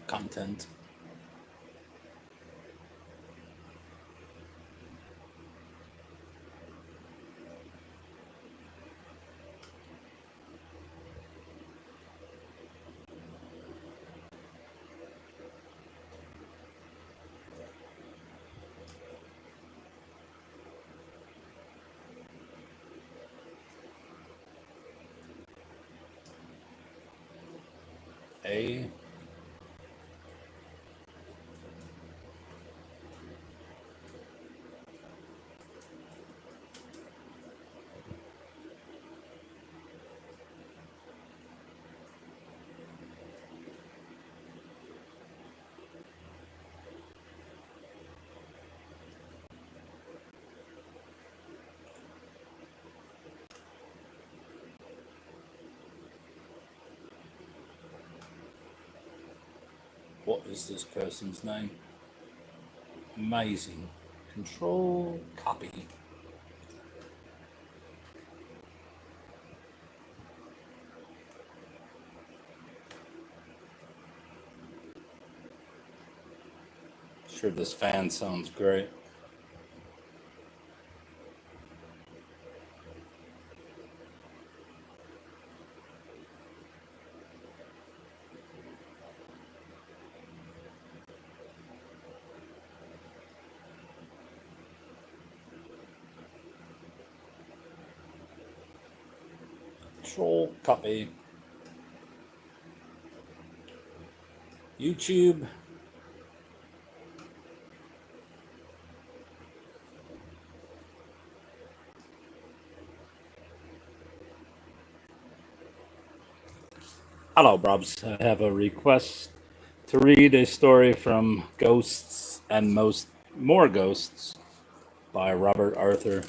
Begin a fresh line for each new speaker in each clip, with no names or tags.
content. A. What is this person's name? Amazing. Control copy. Sure, this fan sounds great. Control copy. YouTube. Hello, Brobs. I have a request to read a story from Ghosts and More Ghosts by Robert Arthur.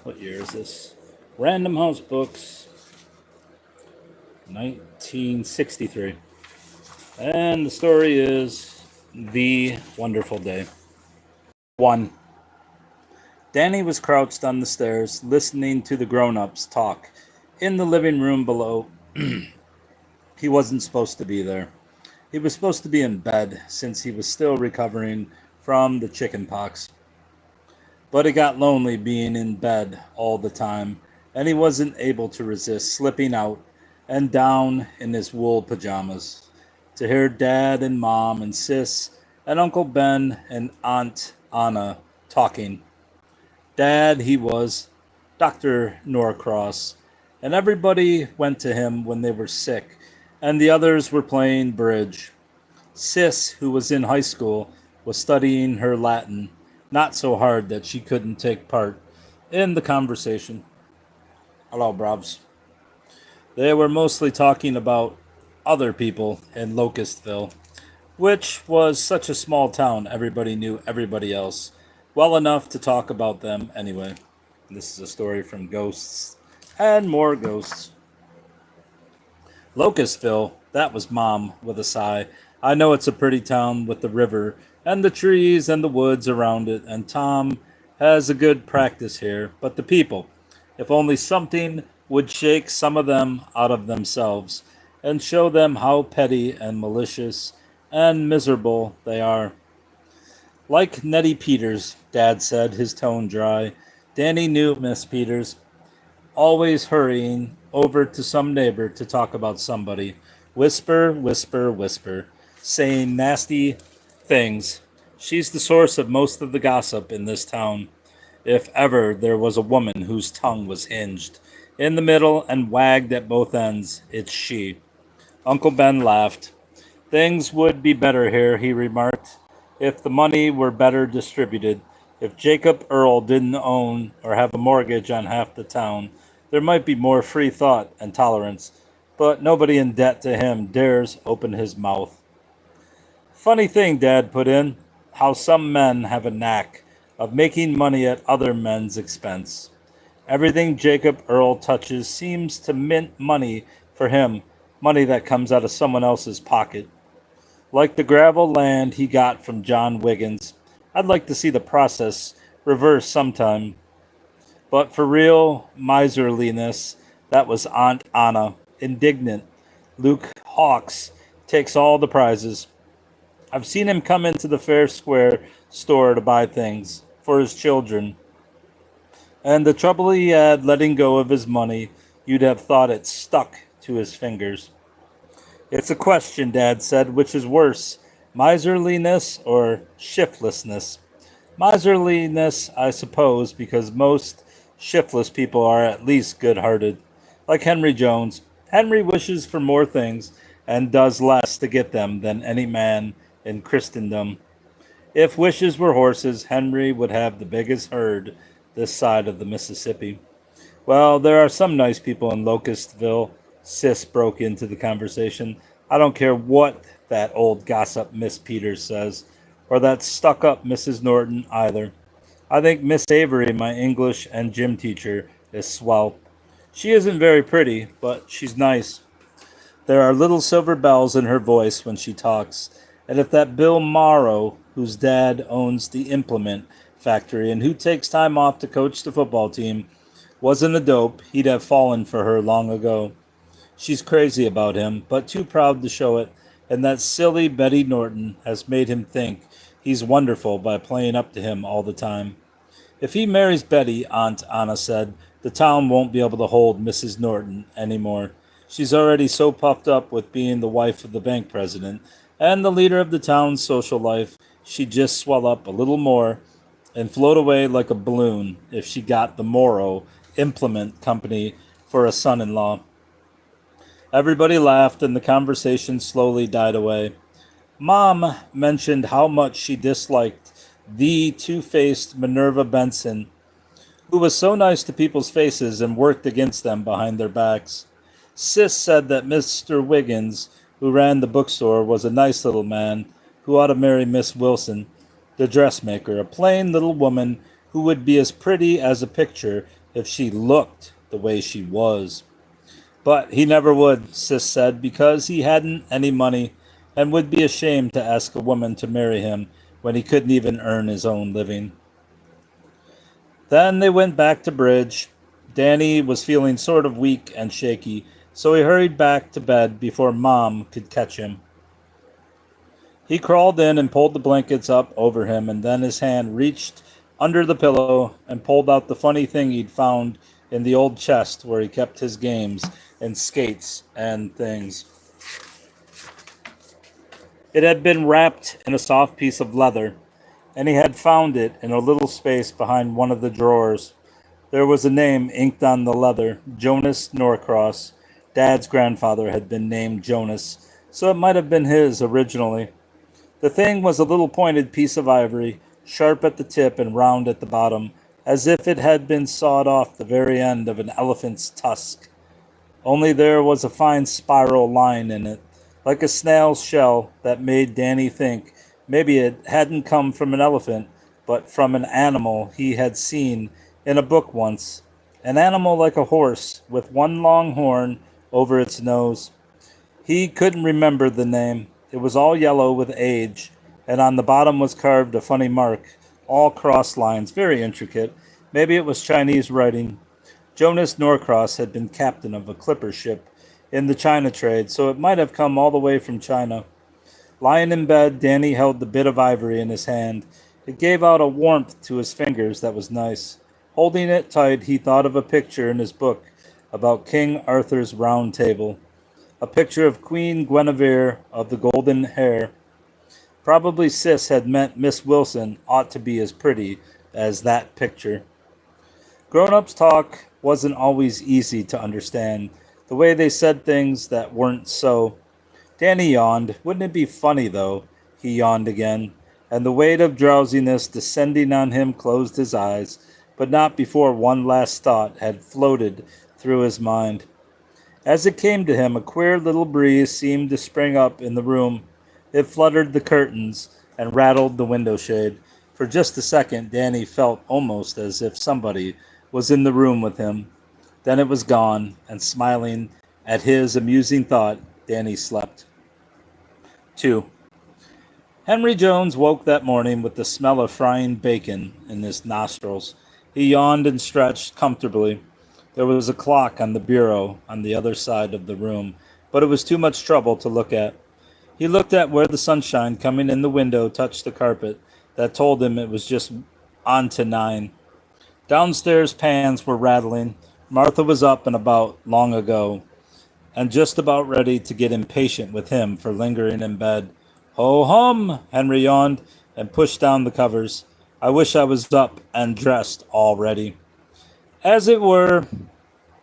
What year is this? Random House Books, 1963. And the story is The Wonderful Day. 1. Danny was crouched on the stairs, listening to the grown-ups talk in the living room below. He wasn't supposed to be there. He was supposed to be in bed since he was still recovering from the chicken pox. But it got lonely being in bed all the time, and he wasn't able to resist slipping out and down in his wool pajamas to hear Dad and Mom and Sis and Uncle Ben and Aunt Anna talking. Dad, he was Dr. Norcross, and everybody went to him when they were sick, and the others were playing bridge. Sis, who was in high school, was studying her Latin, not so hard that she couldn't take part in the conversation. Hello, Brobs. They were mostly talking about other people in Locustville, which was such a small town everybody knew everybody else well enough to talk about them anyway. This is a story from Ghosts and More Ghosts. Locustville, that was Mom with a sigh. I know it's a pretty town with the river and the trees and the woods around it, and Tom has a good practice here, but the people, if only something would shake some of them out of themselves and show them how petty and malicious and miserable they are. Like Nettie Peters, Dad said, his tone dry. Danny knew Miss Peters, always hurrying over to some neighbor to talk about somebody. Whisper, whisper, whisper, saying nasty things. She's the source of most of the gossip in this town. If ever there was a woman whose tongue was hinged in the middle and wagged at both ends, it's she. Uncle Ben laughed. Things would be better here, he remarked, if the money were better distributed. If Jacob Earl didn't own or have a mortgage on half the town, there might be more free thought and tolerance, but nobody in debt to him dares open his mouth. Funny thing, Dad put in, how some men have a knack of making money at other men's expense. Everything Jacob Earl touches seems to mint money for him, money that comes out of someone else's pocket. Like the gravel land he got from John Wiggins. I'd like to see the process reverse sometime. But for real miserliness, that was Aunt Anna, indignant. Luke Hawks takes all the prizes. I've seen him come into the Fair Square store to buy things for his children, and the trouble he had letting go of his money, you'd have thought it stuck to his fingers. It's a question, Dad said, which is worse, miserliness or shiftlessness? Miserliness, I suppose, because most shiftless people are at least good hearted. Like Henry Jones. Henry wishes for more things and does less to get them than any man in Christendom. If wishes were horses, Henry would have the biggest herd this side of the Mississippi. Well, there are some nice people in Locustville. Sis broke into the conversation. I don't care what that old gossip Miss Peters says, or that stuck up Mrs. Norton either. I think Miss Avery, my English and gym teacher, is swell. She isn't very pretty, but she's nice. There are little silver bells in her voice when she talks. And if that Bill Morrow, whose dad owns the implement factory and who takes time off to coach the football team, wasn't a dope, he'd have fallen for her long ago. She's crazy about him, but too proud to show it, and that silly Betty Norton has made him think he's wonderful by playing up to him all the time. If he marries Betty, Aunt Anna said, the town won't be able to hold Mrs. Norton anymore. She's already so puffed up with being the wife of the bank president and the leader of the town's social life, she'd just swell up a little more and float away like a balloon if she got the Morrow Implement Company for a son-in-law. Everybody laughed and the conversation slowly died away. Mom mentioned how much she disliked the two-faced Minerva Benson, who was so nice to people's faces and worked against them behind their backs. Sis said that Mr. Wiggins, who ran the bookstore, was a nice little man who ought to marry Miss Wilson, the dressmaker, a plain little woman who would be as pretty as a picture if she looked the way she was. But he never would, Sis said, because he hadn't any money and would be ashamed to ask a woman to marry him when he couldn't even earn his own living. Then they went back to bridge. Danny was feeling sort of weak and shaky, so he hurried back to bed before Mom could catch him. He crawled in and pulled the blankets up over him, and then his hand reached under the pillow and pulled out the funny thing he'd found in the old chest where he kept his games and skates and things. It had been wrapped in a soft piece of leather, and he had found it in a little space behind one of the drawers. There was a name inked on the leather, Jonas Norcross. Dad's grandfather had been named Jonas, so it might have been his originally. The thing was a little pointed piece of ivory, sharp at the tip and round at the bottom, as if it had been sawed off the very end of an elephant's tusk. Only there was a fine spiral line in it, like a snail's shell, that made Danny think maybe it hadn't come from an elephant, but from an animal he had seen in a book once. An animal like a horse, with one long horn over its nose. He couldn't remember the name. It was all yellow with age, and on the bottom was carved a funny mark, all cross lines, very intricate. Maybe it was Chinese writing. Jonas Norcross had been captain of a clipper ship in the China trade, so it might have come all the way from China. Lying in bed, Danny held the bit of ivory in his hand. It gave out a warmth to his fingers that was nice. Holding it tight, he thought of a picture in his book about King Arthur's Round Table, a picture of Queen Guinevere of the golden hair. Probably Sis had meant Miss Wilson ought to be as pretty as that picture. Grown-ups talk wasn't always easy to understand, the way they said things that weren't so. Danny yawned. Wouldn't it be funny, though? He yawned again, and the weight of drowsiness descending on him closed his eyes, but not before one last thought had floated through his mind. As it came to him, a queer little breeze seemed to spring up in the room. It fluttered the curtains and rattled the window shade. For just a second, Danny felt almost as if somebody was in the room with him. Then it was gone, and smiling at his amusing thought, Danny slept. 2. Henry Jones woke that morning with the smell of frying bacon in his nostrils. He yawned and stretched comfortably. There was a clock on the bureau on the other side of the room, but it was too much trouble to look at. He looked at where the sunshine coming in the window touched the carpet. That told him it was just on to 9. Downstairs pans were rattling. Martha was up and about long ago, and just about ready to get impatient with him for lingering in bed. Ho hum! Henry yawned and pushed down the covers. I wish I was up and dressed already. As it were,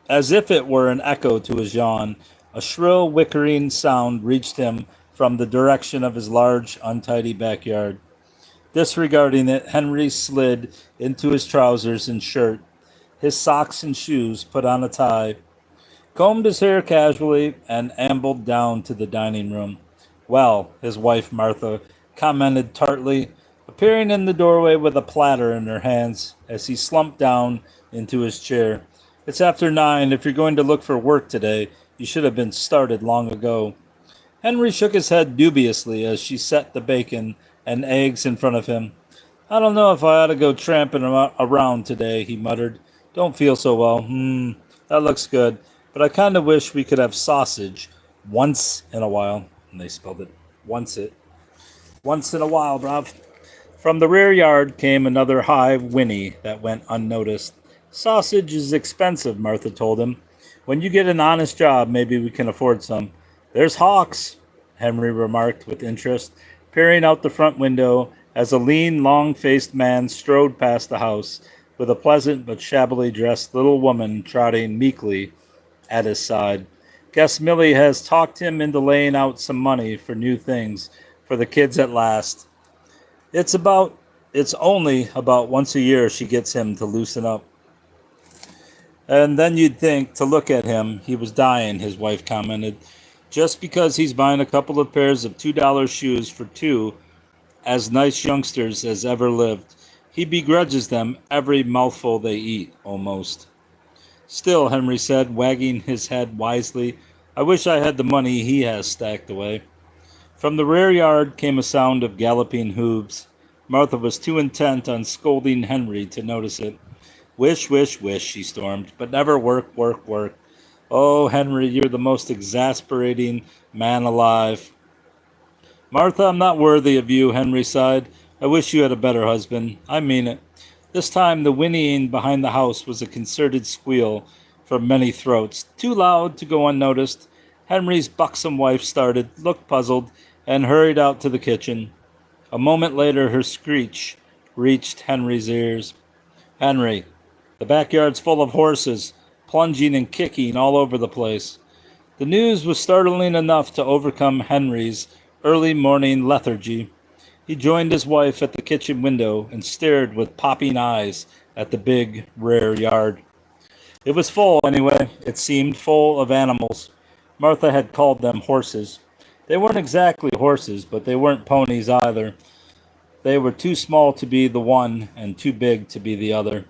as if it were an echo to his yawn, a shrill whickering sound reached him from the direction of his large, untidy backyard. Disregarding it, Henry slid into his trousers and shirt, his socks and shoes, put on a tie, combed his hair casually, and ambled down to the dining room. Well, his wife Martha commented tartly, appearing in the doorway with a platter in her hands as he slumped down into his chair. It's after 9. If you're going to look for work today, you should have been started long ago. Henry shook his head dubiously as she set the bacon and eggs in front of him. I don't know if I ought to go tramping around today, he muttered. Don't feel so well. That looks good. But I kind of wish we could have sausage once in a while. And they spelled it once in a while, bruv. From the rear yard came another high whinny that went unnoticed. Sausage is expensive, Martha told him. When you get an honest job, maybe we can afford some. There's Hawks, Henry remarked with interest, peering out the front window as a lean, long-faced man strode past the house with a pleasant but shabbily dressed little woman trotting meekly at his side. Guess Millie has talked him into laying out some money for new things for the kids at last. It's only about once a year she gets him to loosen up. And then you'd think, to look at him, he was dying, his wife commented. Just because he's buying a couple of pairs of $2 shoes for two as nice youngsters as ever lived. He begrudges them every mouthful they eat, almost. Still, Henry said, wagging his head wisely, I wish I had the money he has stacked away. From the rear yard came a sound of galloping hooves. Martha was too intent on scolding Henry to notice it. Wish, wish, wish, she stormed, but never work, work, work. Oh, Henry, you're the most exasperating man alive. Martha, I'm not worthy of you, Henry sighed. I wish you had a better husband. I mean it. This time the whinnying behind the house was a concerted squeal from many throats, too loud to go unnoticed. Henry's buxom wife started, looked puzzled, and hurried out to the kitchen. A moment later her screech reached Henry's ears. Henry, the backyard's full of horses, plunging and kicking all over the place. The news was startling enough to overcome Henry's early morning lethargy. He joined his wife at the kitchen window and stared with popping eyes at the big, rear yard. It was full, anyway. It seemed full of animals. Martha had called them horses. They weren't exactly horses, but they weren't ponies either. They were too small to be the one and too big to be the other.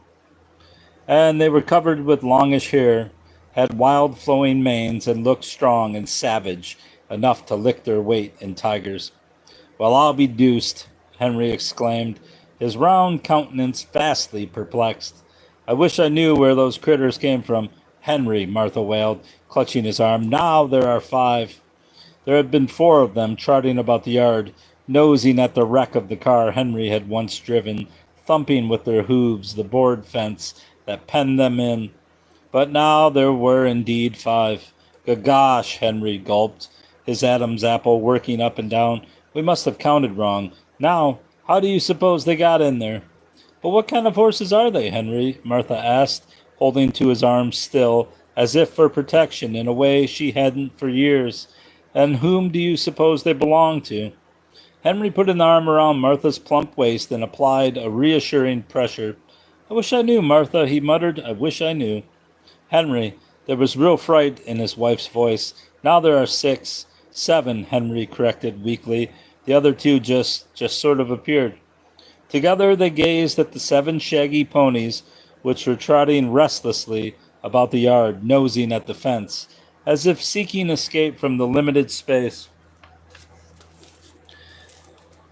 And they were covered with longish hair, had wild flowing manes, and looked strong and savage enough to lick their weight in tigers. Well, I'll be deuced, Henry exclaimed, his round countenance vastly perplexed. I wish I knew where those critters came from. Henry, Martha wailed, clutching his arm. Now there are 5. There had been 4 of them trotting about the yard, nosing at the wreck of the car Henry had once driven, thumping with their hooves the board fence that penned them in. But now there were indeed 5. Gosh, Henry gulped, his Adam's apple working up and down. We must have counted wrong. Now, how do you suppose they got in there? But what kind of horses are they, Henry? Martha asked, holding to his arm still, as if for protection in a way she hadn't for years. And whom do you suppose they belong to? Henry put an arm around Martha's plump waist and applied a reassuring pressure. I wish I knew, Martha, he muttered. I wish I knew. Henry, there was real fright in his wife's voice. Now there are 6. 7, Henry corrected weakly. The other 2 just sort of appeared. Together they gazed at the 7 shaggy ponies, which were trotting restlessly about the yard, nosing at the fence, as if seeking escape from the limited space.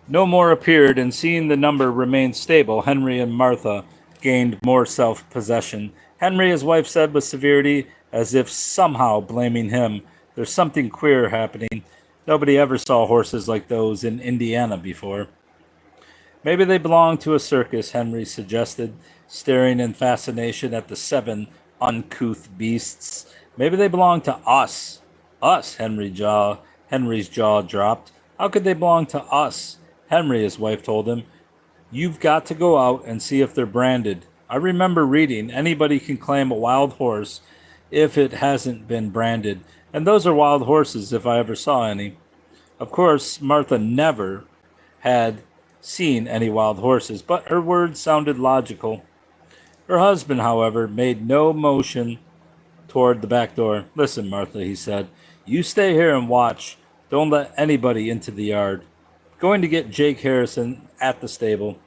No more appeared, and seeing the number remain stable, Henry and Martha gained more self-possession. Henry, his wife said with severity, as if somehow blaming him, there's something queer happening. Nobody ever saw horses like those in Indiana before. Maybe they belong to a circus, Henry suggested, staring in fascination at the seven uncouth beasts. Maybe they belong to us. Us, Henry's jaw dropped. How could they belong to us? Henry, his wife told him, you've got to go out and see if they're branded. I remember reading anybody can claim a wild horse if it hasn't been branded. And those are wild horses if I ever saw any. Of course, Martha never had seen any wild horses, but her words sounded logical. Her husband, however, made no motion toward the back door. Listen, Martha, he said, you stay here and watch. Don't let anybody into the yard. Going to get Jake Harrison at the stable.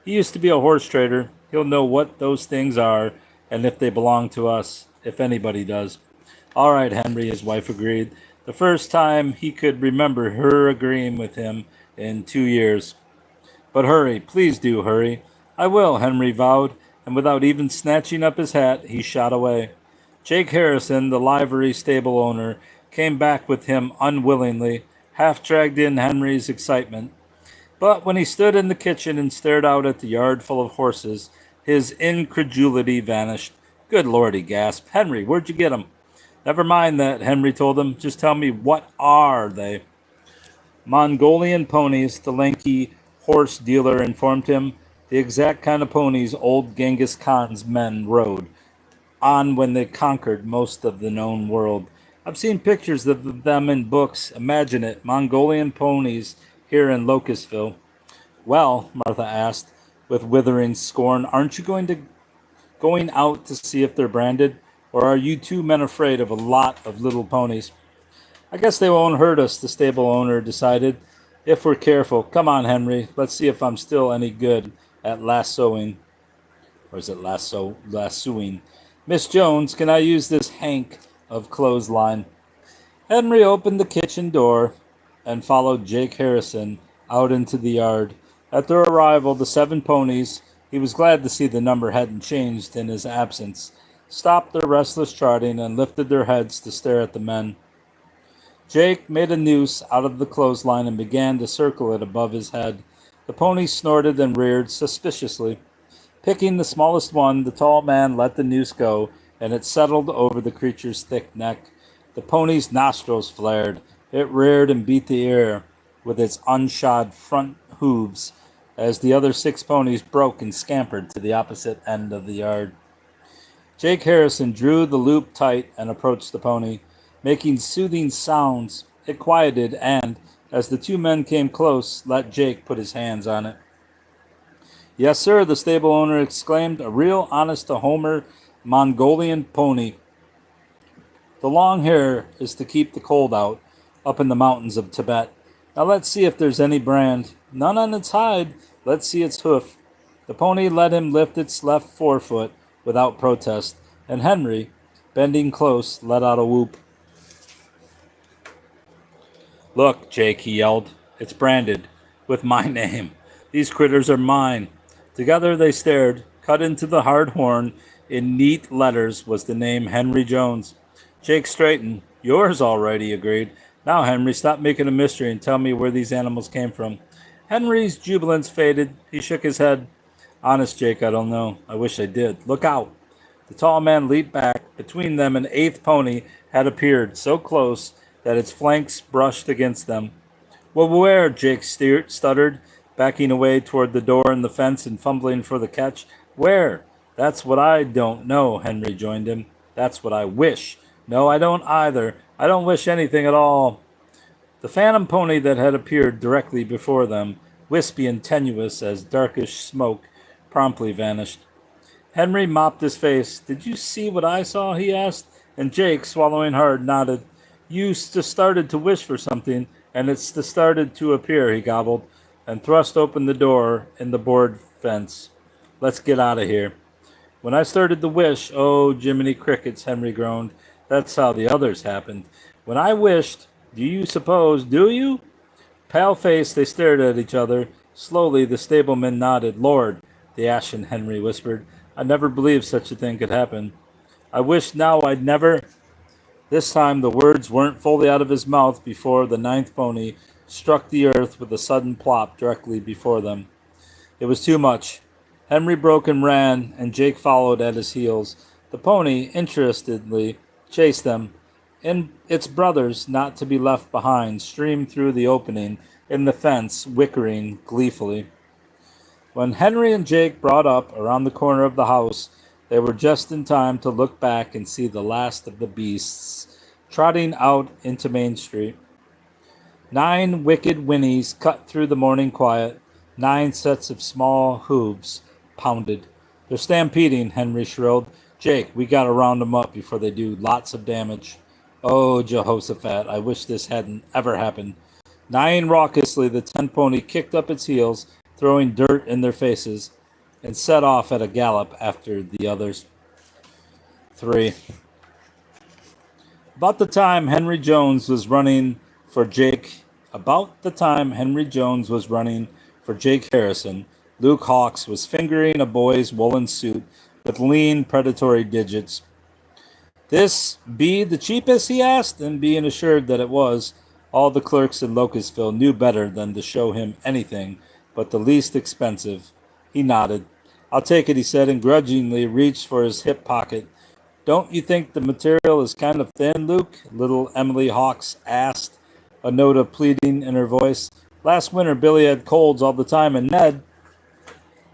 He used to be a horse trader. He'll know what those things are and if they belong to us, if anybody does. All right, Henry, his wife agreed. The first time he could remember her agreeing with him in 2 years. But hurry, please do hurry. I will, Henry vowed, and without even snatching up his hat, he shot away. Jake Harrison, the livery stable owner, came back with him unwillingly, half dragged in Henry's excitement. But when he stood in the kitchen and stared out at the yard full of horses, his incredulity vanished. Good Lord, he gasped. Henry, where'd you get 'em? Never mind that, Henry told him. Just tell me, what are they? Mongolian ponies, the lanky horse dealer informed him. The exact kind of ponies old Genghis Khan's men rode on when they conquered most of the known world. I've seen pictures of them in books. Imagine it, Mongolian ponies here in Locustville. Well, Martha asked with withering scorn, aren't you going out to see if they're branded? Or are you two men afraid of a lot of little ponies? I guess they won't hurt us, the stable owner decided, if we're careful. Come on, Henry. Let's see if I'm still any good at lassoing. Or is it lassoing? Miss Jones, can I use this hank of clothesline? Henry opened the kitchen door and followed Jake Harrison out into the yard. At their arrival, the 7 ponies, he was glad to see the number hadn't changed in his absence, stopped their restless trotting and lifted their heads to stare at the men. Jake made a noose out of the clothesline and began to circle it above his head. The pony snorted and reared suspiciously. Picking the smallest one, the tall man let the noose go, and it settled over the creature's thick neck. The pony's nostrils flared. It reared and beat the air with its unshod front hooves as the other 6 ponies broke and scampered to the opposite end of the yard. Jake Harrison drew the loop tight and approached the pony, making soothing sounds. It quieted and, as the 2 men came close, let Jake put his hands on it. Yes, sir, the stable owner exclaimed, a real honest-to-homer Mongolian pony. The long hair is to keep the cold out up in the mountains of Tibet. Now let's see if there's any brand. None on its hide. Let's see its hoof. The pony let him lift its left forefoot without protest, and Henry, bending close, let out a whoop. Look, Jake, he yelled. It's branded with my name. These critters are mine. Together they stared. Cut into the hard horn in neat letters was the name Henry Jones. Jake straightened. Yours, all right, he agreed. Now, Henry, stop making a mystery and tell me where these animals came from. Henry's jubilance faded. He shook his head. Honest, Jake, I don't know. I wish I did. Look out. The tall man leaped back. Between them, an 8th pony had appeared, so close that its flanks brushed against them. Well, where? Jake stuttered, backing away toward the door in the fence and fumbling for the catch. Where? That's what I don't know, Henry joined him. That's what I wish. No, I don't either. I don't wish anything at all. The phantom pony that had appeared directly before them, wispy and tenuous as darkish smoke, promptly vanished. Henry mopped his face. Did you see what I saw? He asked, and Jake, swallowing hard, nodded. You started to wish for something, and it's started to appear, he gobbled, and thrust open the door in the board fence. Let's get out of here. When I started to wish, oh, Jiminy Crickets, Henry groaned. That's how the others happened. When I wished, do you? Pale-faced, they stared at each other. Slowly, the stableman nodded. Lord, the ashen Henry whispered, I never believed such a thing could happen. I wish now I'd never... This time the words weren't fully out of his mouth before the ninth pony struck the earth with a sudden plop directly before them. It was too much. Henry broke and ran, and Jake followed at his heels. The pony, interestedly, chased them, and its brothers, not to be left behind, streamed through the opening in the fence, whickering gleefully. When Henry and Jake brought up around the corner of the house, they were just in time to look back and see the last of the beasts trotting out into Main Street. 9 wicked whinnies cut through the morning quiet. 9 sets of small hooves pounded. "They're stampeding," Henry shrilled. "Jake, we gotta round 'em up before they do lots of damage." Oh, Jehoshaphat, I wish this hadn't ever happened. Neighing raucously, the 10 pony kicked up its heels, throwing dirt in their faces, and set off at a gallop after the others. 3. About the time Henry Jones was running for Jake Harrison, Luke Hawks was fingering a boy's woolen suit with lean, predatory digits. "This be the cheapest?" he asked, and being assured that it was, all the clerks in Locustville knew better than to show him anything but the least expensive. He nodded. "I'll take it," he said, and grudgingly reached for his hip pocket. "Don't you think the material is kind of thin, Luke?" little Emily Hawks asked, a note of pleading in her voice. "Last winter Billy had colds all the time, and Ned—"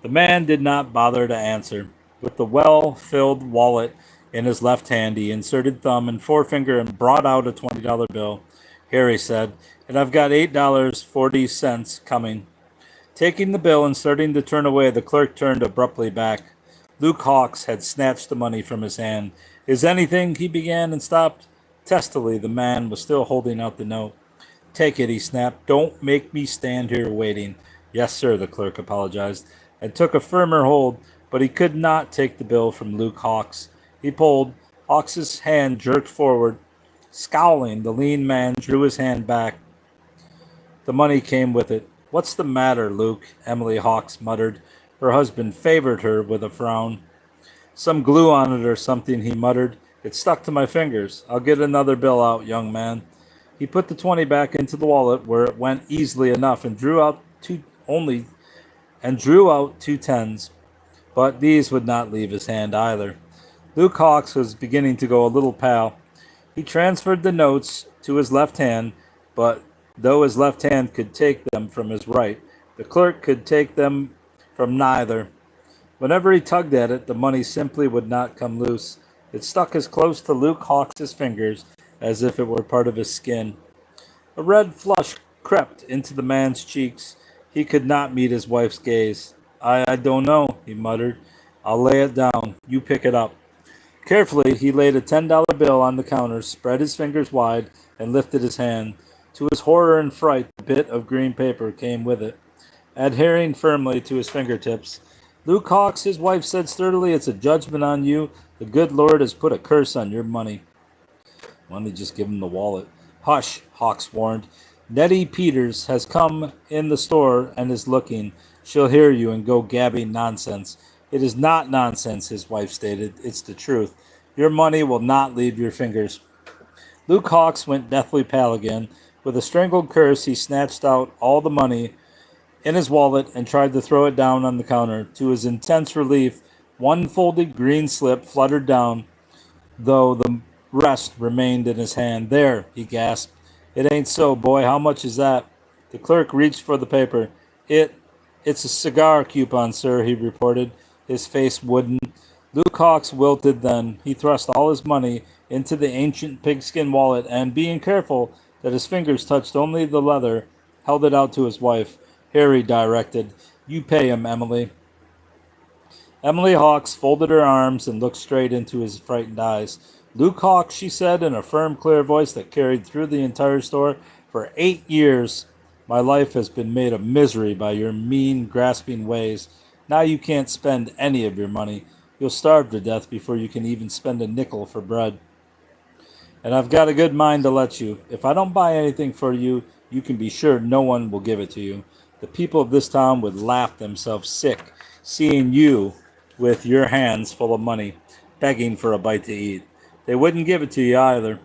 The man did not bother to answer. With the well-filled wallet in his left hand, he inserted thumb and forefinger and brought out a $20 bill. "Here," he said, "and I've got $8.40 coming." Taking the bill and starting to turn away, the clerk turned abruptly back. Luke Hawks had snatched the money from his hand. "Is anything—" he began and stopped. Testily, the man was still holding out the note. "Take it," he snapped. "Don't make me stand here waiting." "Yes, sir," the clerk apologized, and took a firmer hold, but he could not take the bill from Luke Hawks. He pulled. Hawks's hand jerked forward. Scowling, the lean man drew his hand back. The money came with it. "What's the matter, Luke?" Emily Hawks muttered. Her husband favored her with a frown. "Some glue on it or something," he muttered. "It stuck to my fingers. I'll get another bill out, young man." He put the 20 back into the wallet, where it went easily enough, and drew out two tens. But these would not leave his hand either. Luke Hawks was beginning to go a little pale. He transferred the notes to his left hand, but though his left hand could take them from his right, the clerk could take them from neither. Whenever he tugged at it, the money simply would not come loose. It stuck as close to Luke Hawks's fingers as if it were part of his skin. A red flush crept into the man's cheeks. He could not meet his wife's gaze. I don't know," he muttered. "I'll lay it down. You pick it up." Carefully, he laid a $10 bill on the counter, spread his fingers wide, and lifted his hand. To his horror and fright, the bit of green paper came with it, adhering firmly to his fingertips. "Luke Hawks," his wife said sturdily, "it's a judgment on you. The good Lord has put a curse on your money." Why don't he just give him the wallet? "Hush," Hawks warned. "Nettie Peters has come in the store and is looking. She'll hear you and go gabbing nonsense." "It is not nonsense," his wife stated. "It's the truth. Your money will not leave your fingers." Luke Hawks went deathly pale again. With a strangled curse, he snatched out all the money in his wallet and tried to throw it down on the counter. To his intense relief, one folded green slip fluttered down, though the rest remained in his hand. "There," he gasped. "It ain't so, boy. How much is that?" The clerk reached for the paper. It's a cigar coupon, sir," he reported, his face wooden. Luke Hawks wilted then. He thrust all his money into the ancient pigskin wallet and, being careful that his fingers touched only the leather, held it out to his wife. "Here," he directed. "You pay him, Emily." Emily Hawks folded her arms and looked straight into his frightened eyes. "Luke Hawks," she said in a firm, clear voice that carried through the entire store, "for 8 years my life has been made a misery by your mean, grasping ways. Now you can't spend any of your money. You'll starve to death before you can even spend a nickel for bread. And I've got a good mind to let you. If I don't buy anything for you, you can be sure no one will give it to you. The people of this town would laugh themselves sick seeing you with your hands full of money, begging for a bite to eat. They wouldn't give it to you either."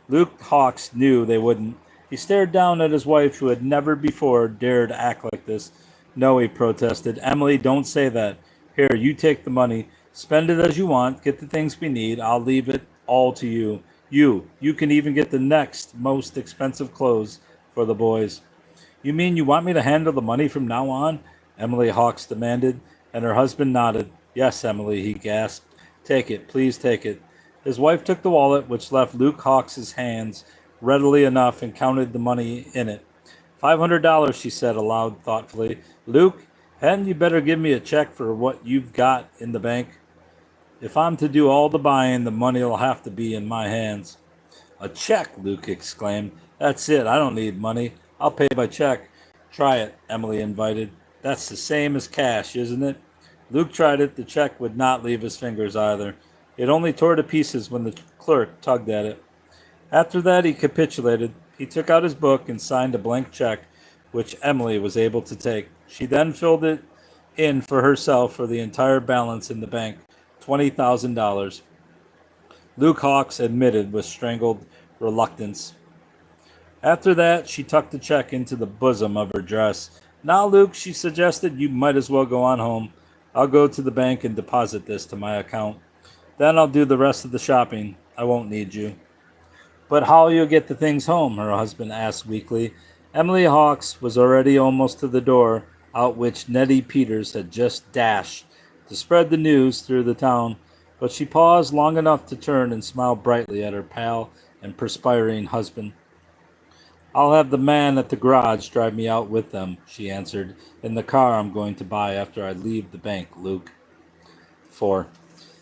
Luke Hawks knew they wouldn't. He stared down at his wife, who had never before dared act like this. No, he protested. Emily, don't say that. Here, you take the money. Spend it as you want. Get the things we need. I'll leave it all to you. You can even get the next most expensive clothes for the boys. You mean you want me to handle the money from now on? Emily Hawks demanded, and her husband nodded. Yes, Emily, he gasped. Take it, please take it. His wife took the wallet, which left Luke Hawks's hands readily enough, and counted the money in it. $500, she said aloud thoughtfully. Luke, hadn't you better give me a check for what you've got in the bank? If I'm to do all the buying, the money'll have to be in my hands. A check, Luke exclaimed. That's it. I don't need money. I'll pay by check. Try it, Emily invited. That's the same as cash, isn't it? Luke tried it. The check would not leave his fingers either. It only tore to pieces when the clerk tugged at it. After that, he capitulated. He took out his book and signed a blank check, which Emily was able to take. She then filled it in for herself for the entire balance in the bank, $20,000. Luke Hawks admitted with strangled reluctance. After that, she tucked the check into the bosom of her dress. Now, Luke, she suggested, you might as well go on home. I'll go to the bank and deposit this to my account. Then I'll do the rest of the shopping. I won't need you. But how'll you get the things home? Her husband asked weakly. Emily Hawks was already almost to the door, out which Nettie Peters had just dashed to spread the news through the town, but she paused long enough to turn and smile brightly at her pale and perspiring husband. I'll have the man at the garage drive me out with them, she answered, in the car I'm going to buy after I leave the bank, Luke. 4.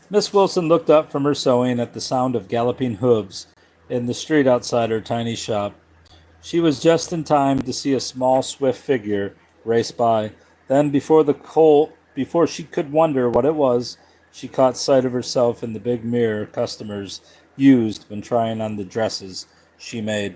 Miss Wilson looked up from her sewing at the sound of galloping hooves in the street outside her tiny shop. She was just in time to see a small, swift figure race by. Then, before she could wonder what it was, she caught sight of herself in the big mirror customers used when trying on the dresses she made.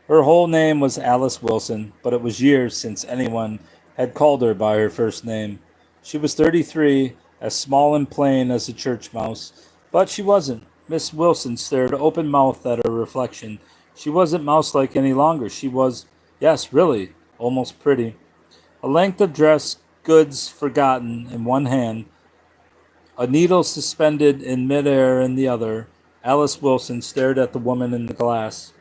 Her whole name was Alice Wilson, but it was years since anyone had called her by her first name. She was 33, as small and plain as a church mouse, but she wasn't. Miss Wilson stared open-mouthed at her reflection. She wasn't mouse-like any longer. She was, yes, really, almost pretty. A length of dress, goods forgotten in one hand, a needle suspended in midair in the other, Alice Wilson stared at the woman in the glass.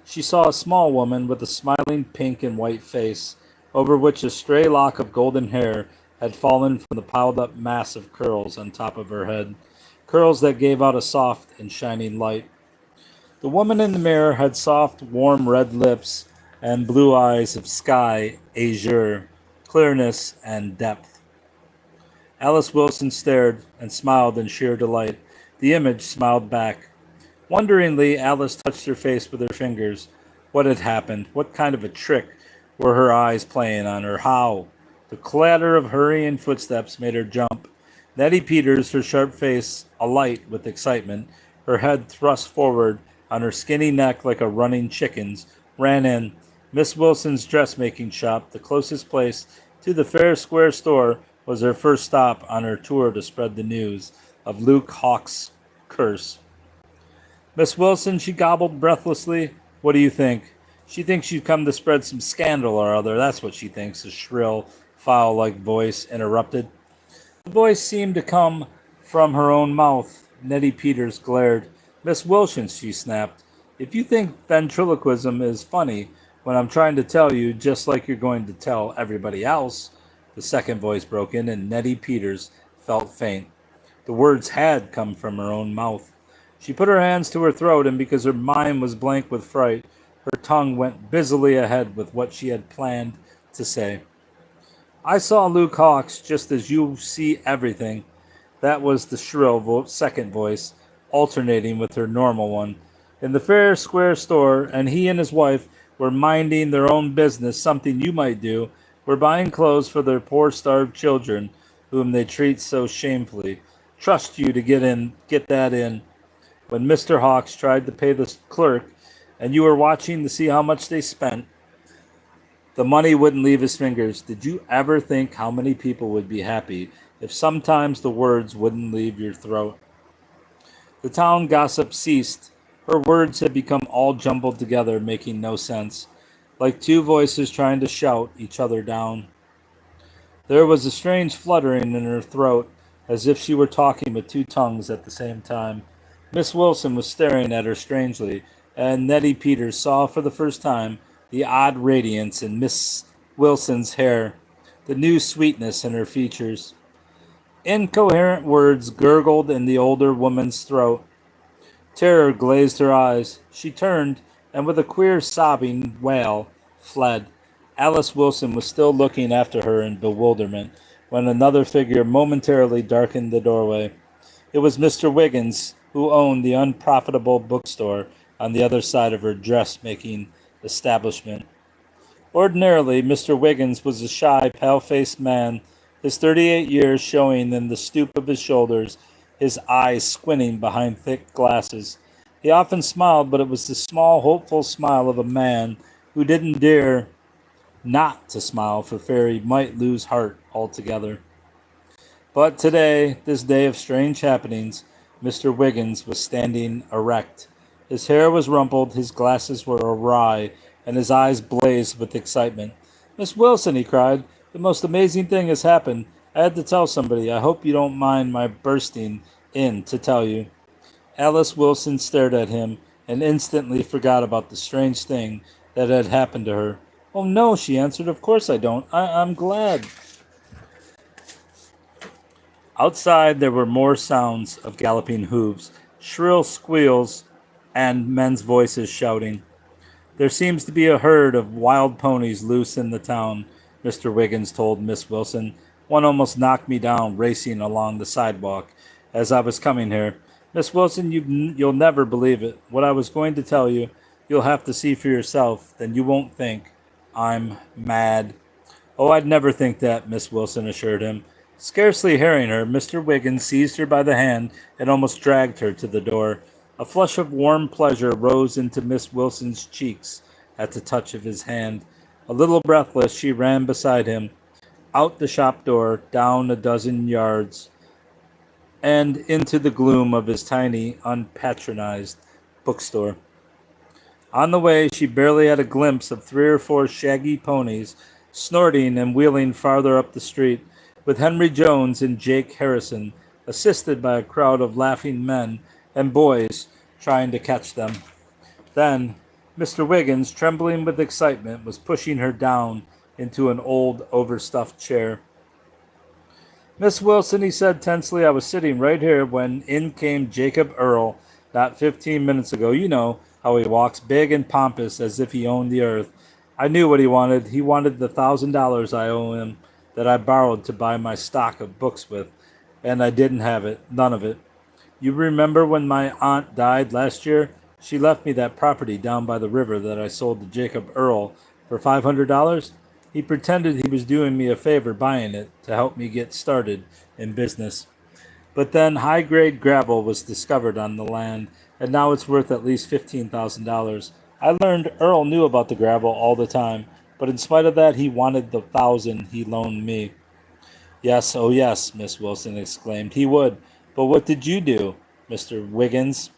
She saw a small woman with a smiling pink and white face, over which a stray lock of golden hair had fallen from the piled-up mass of curls on top of her head, curls that gave out a soft and shining light. The woman in the mirror had soft, warm red lips and blue eyes of sky azure, clearness and depth. Alice Wilson stared and smiled in sheer delight. The image smiled back. Wonderingly, Alice touched her face with her fingers. What had happened? What kind of a trick were her eyes playing on her? How? The clatter of hurrying footsteps made her jump. Nettie Peters, her sharp face alight with excitement, her head thrust forward on her skinny neck like a running chicken's, ran in. Miss Wilson's dressmaking shop, the closest place to the Fair Square store, was her first stop on her tour to spread the news of Luke Hawks' curse. Miss Wilson, she gobbled breathlessly. What do you think? She thinks you've come to spread some scandal or other. That's what she thinks, a shrill, fowl-like voice interrupted. The voice seemed to come from her own mouth. Nettie Peters glared. Miss Wilson, she snapped, if you think ventriloquism is funny when I'm trying to tell you just like you're going to tell everybody else, the second voice broke in, and Nettie Peters felt faint. The words had come from her own mouth. She put her hands to her throat, and because her mind was blank with fright, her tongue went busily ahead with what she had planned to say. I saw Luke Hawks just as you see everything. That was the shrill second voice, alternating with her normal one. In the Fair Square store, and he and his wife were minding their own business, something you might do, were buying clothes for their poor starved children, whom they treat so shamefully. Trust you to get that in. When Mr. Hawks tried to pay the clerk, and you were watching to see how much they spent, the money wouldn't leave his fingers. Did you ever think how many people would be happy if sometimes the words wouldn't leave your throat? The town gossip ceased Her words had become all jumbled together, making no sense, like two voices trying to shout each other down. There was a strange fluttering in her throat, as if she were talking with two tongues at the same time. Miss Wilson was staring at her strangely, and Nettie Peters saw for the first time the odd radiance in Miss Wilson's hair, the new sweetness in her features. Incoherent words gurgled in the older woman's throat. Terror glazed her eyes. She turned, and with a queer sobbing wail, fled. Alice Wilson was still looking after her in bewilderment when another figure momentarily darkened the doorway. It was Mr. Wiggins, who owned the unprofitable bookstore on the other side of her dressmaking establishment. Ordinarily, Mr. Wiggins was a shy, pale-faced man, his 38 years showing in the stoop of his shoulders, his eyes squinting behind thick glasses. He often smiled, but it was the small, hopeful smile of a man who didn't dare not to smile for fear he might lose heart altogether. But today, this day of strange happenings, Mr. Wiggins was standing erect. His hair was rumpled, his glasses were awry, and his eyes blazed with excitement. "Miss Wilson," he cried, "the most amazing thing has happened. I had to tell somebody. I hope you don't mind my bursting in to tell you." Alice Wilson stared at him and instantly forgot about the strange thing that had happened to her. "Oh, no," she answered. "Of course I don't. I'm glad." Outside there were more sounds of galloping hooves, shrill squeals, and men's voices shouting. "There seems to be a herd of wild ponies loose in the town," Mr. Wiggins told Miss Wilson. "One almost knocked me down racing along the sidewalk as I was coming here. Miss Wilson, you'll never believe it. What I was going to tell you, you'll have to see for yourself. Then you won't think I'm mad." "Oh, I'd never think that," Miss Wilson assured him. Scarcely hearing her, Mr. Wiggins seized her by the hand and almost dragged her to the door. A flush of warm pleasure rose into Miss Wilson's cheeks at the touch of his hand. A little breathless, she ran beside him, out the shop door, down a dozen yards, and into the gloom of his tiny, unpatronized bookstore. On the way, she barely had a glimpse of 3 or 4 shaggy ponies snorting and wheeling farther up the street, with Henry Jones and Jake Harrison, assisted by a crowd of laughing men and boys trying to catch them. Then, Mr. Wiggins, trembling with excitement, was pushing her down into an old, overstuffed chair. "Miss Wilson," he said tensely, "I was sitting right here when in came Jacob Earl not 15 minutes ago. You know how he walks, big and pompous, as if he owned the earth. I knew what he wanted. He wanted the $1,000 I owe him that I borrowed to buy my stock of books with, and I didn't have it, none of it. You remember when my aunt died last year? She left me that property down by the river that I sold to Jacob Earl for $500. He pretended he was doing me a favor buying it to help me get started in business. But then high-grade gravel was discovered on the land, and now it's worth at least $15,000. I learned Earl knew about the gravel all the time, but in spite of that, he wanted the 1,000 he loaned me." "Yes, oh yes," Miss Wilson exclaimed. "He would. But what did you do, Mr. Wiggins?"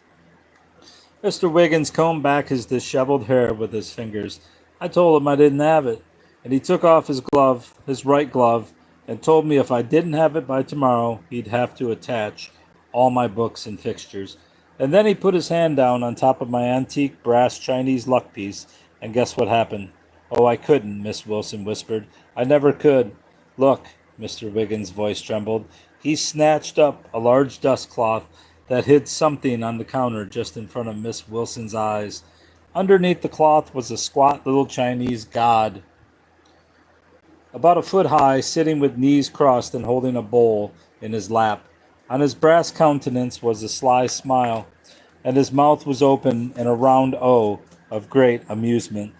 Mr. Wiggins combed back his disheveled hair with his fingers. "I told him I didn't have it, and he took off his glove, his right glove, and told me if I didn't have it by tomorrow, he'd have to attach all my books and fixtures. And then he put his hand down on top of my antique brass Chinese luck piece, and guess what happened?" "Oh, I couldn't," Miss Wilson whispered. "I never could. Look," Mr. Wiggins' voice trembled. He snatched up a large dust cloth that hid something on the counter just in front of Miss Wilson's eyes. Underneath the cloth was a squat little Chinese god, about a foot high, sitting with knees crossed and holding a bowl in his lap. On his brass countenance was a sly smile, and his mouth was open in a round O of great amusement.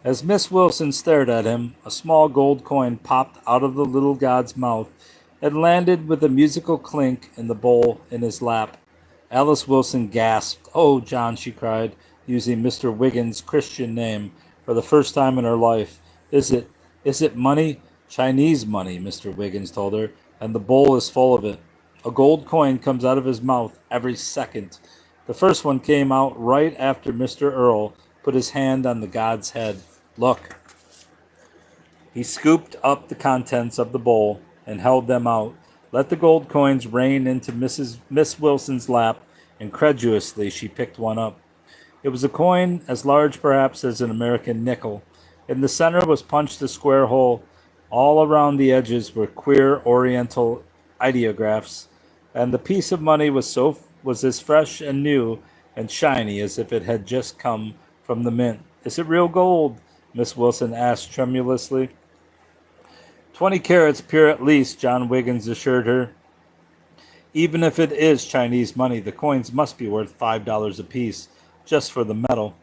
As Miss Wilson stared at him, a small gold coin popped out of the little god's mouth and landed with a musical clink in the bowl in his lap. Alice Wilson gasped. "Oh, John," she cried, using Mr. Wiggins' Christian name for the first time in her life. Is it money?" "Chinese money," Mr. Wiggins told her, "and the bowl is full of it. A gold coin comes out of his mouth every second. The first one came out right after Mr. Earl put his hand on the god's head. Look. He scooped up the contents of the bowl and held them out, let the gold coins rain into Miss Wilson's lap. Incredulously, she picked one up. It was a coin as large perhaps as an American nickel. In the center was punched a square hole. All around the edges were queer oriental ideographs, and the piece of money was as fresh and new and shiny as if it had just come from the mint. Is it real gold? Miss Wilson asked tremulously. 20 carats pure at least, John Wiggins assured her. Even if it is Chinese money, the coins must be worth $5 apiece, just for the metal.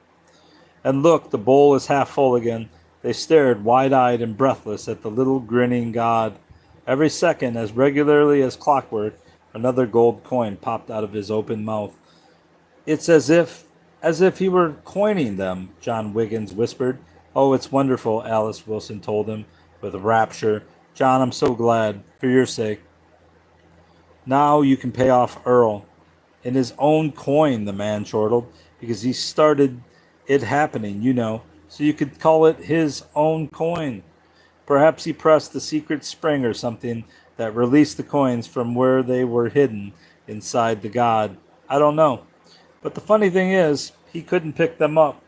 And look, the bowl is half full again. They stared wide-eyed and breathless at the little grinning god. Every second, as regularly as clockwork, another gold coin popped out of his open mouth. It's as if he were coining them, John Wiggins whispered. Oh, it's wonderful, Alice Wilson told him with rapture. John, I'm so glad, for your sake. Now you can pay off Earl. In his own coin, the man chortled, because he started it happening, you know, so you could call it his own coin. Perhaps he pressed the secret spring or something that released the coins from where they were hidden inside the god. I don't know. But the funny thing is, he couldn't pick them up.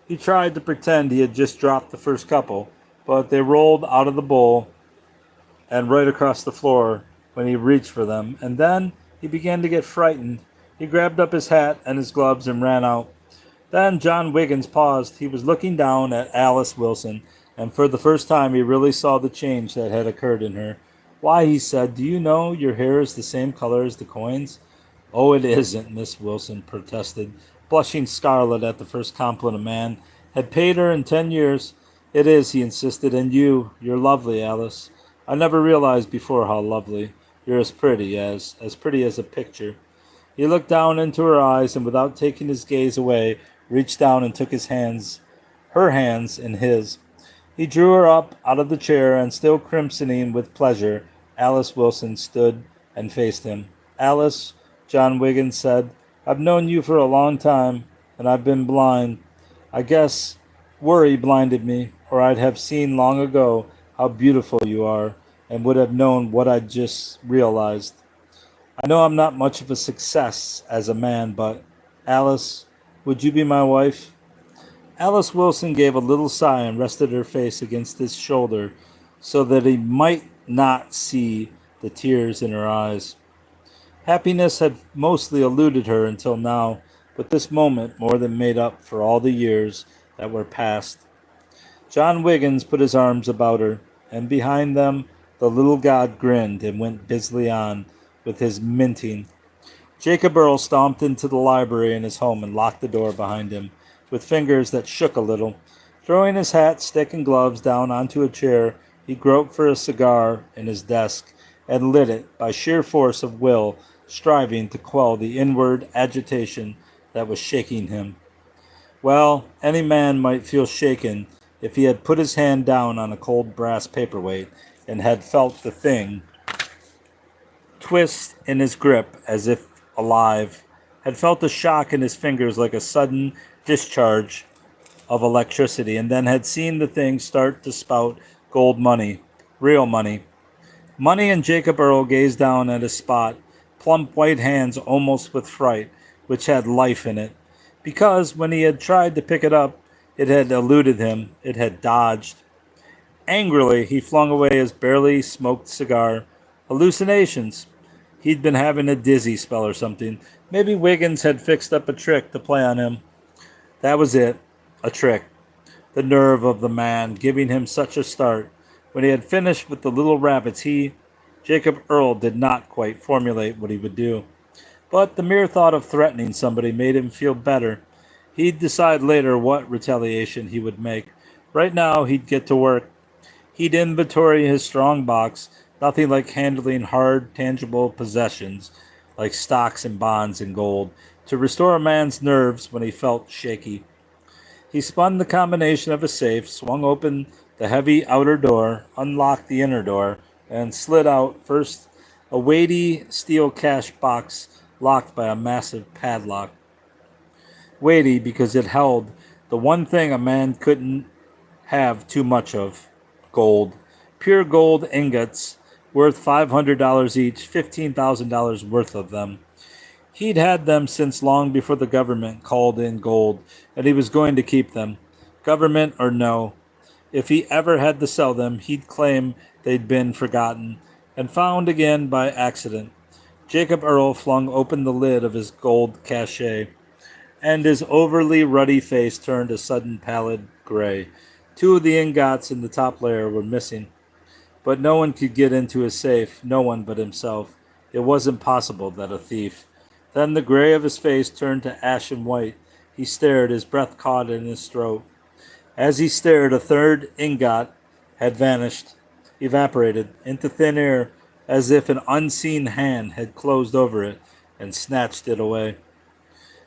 He tried to pretend he had just dropped the first couple, but they rolled out of the bowl and right across the floor when he reached for them, and then he began to get frightened. He grabbed up his hat and his gloves and ran out. Then John Wiggins paused. He was looking down at Alice Wilson, and for the first time he really saw the change that had occurred in her. Why, he said, do you know your hair is the same color as the coins? Oh, it isn't, Miss Wilson protested, blushing scarlet at the first compliment a man had paid her in 10 years. It is, he insisted, and you're lovely, Alice. I never realized before how lovely. You're as pretty as a picture. He looked down into her eyes and without taking his gaze away, reached down and took her hands in his. He drew her up out of the chair and still crimsoning with pleasure, Alice Wilson stood and faced him. Alice, John Wiggins said, I've known you for a long time and I've been blind. I guess worry blinded me, or I'd have seen long ago how beautiful you are and would have known what I'd just realized. I know I'm not much of a success as a man, but Alice, would you be my wife? Alice Wilson gave a little sigh and rested her face against his shoulder so that he might not see the tears in her eyes. Happiness had mostly eluded her until now, but this moment more than made up for all the years that were past. John Wiggins put his arms about her, and behind them the little god grinned and went busily on with his minting. Jacob Earl stomped into the library in his home and locked the door behind him, with fingers that shook a little. Throwing his hat, stick, and gloves down onto a chair, he groped for a cigar in his desk and lit it by sheer force of will, striving to quell the inward agitation that was shaking him. Well, any man might feel shaken if he had put his hand down on a cold brass paperweight and had felt the thing twist in his grip as if alive, had felt a shock in his fingers like a sudden discharge of electricity, and then had seen the thing start to spout gold money, real money. Money, and Jacob Earl gazed down at his spot, plump white hands almost with fright, which had life in it. Because when he had tried to pick it up, it had eluded him, it had dodged. Angrily, he flung away his barely smoked cigar. Hallucinations. He'd been having a dizzy spell or something. Maybe Wiggins had fixed up a trick to play on him. That was it, a trick. The nerve of the man, giving him such a start. When he had finished with the little rabbits, Jacob Earl, did not quite formulate what he would do. But the mere thought of threatening somebody made him feel better. He'd decide later what retaliation he would make. Right now, he'd get to work. He'd inventory his strong box, nothing like handling hard, tangible possessions, like stocks and bonds and gold, to restore a man's nerves when he felt shaky. He spun the combination of a safe, swung open the heavy outer door, unlocked the inner door, and slid out first a weighty steel cash box locked by a massive padlock. Weighty because it held the one thing a man couldn't have too much of: gold. Pure gold ingots worth $500 each, $15,000 worth of them. He'd had them since long before the government called in gold, and he was going to keep them. Government or no, if he ever had to sell them, he'd claim they'd been forgotten and found again by accident. Jacob Earl flung open the lid of his gold cachet, and his overly ruddy face turned a sudden pallid gray. Two of the ingots in the top layer were missing, but no one could get into his safe, no one but himself. It wasn't possible that a thief. Then the gray of his face turned to ashen white. He stared, his breath caught in his throat. As he stared, a third ingot had vanished, evaporated into thin air, as if an unseen hand had closed over it and snatched it away.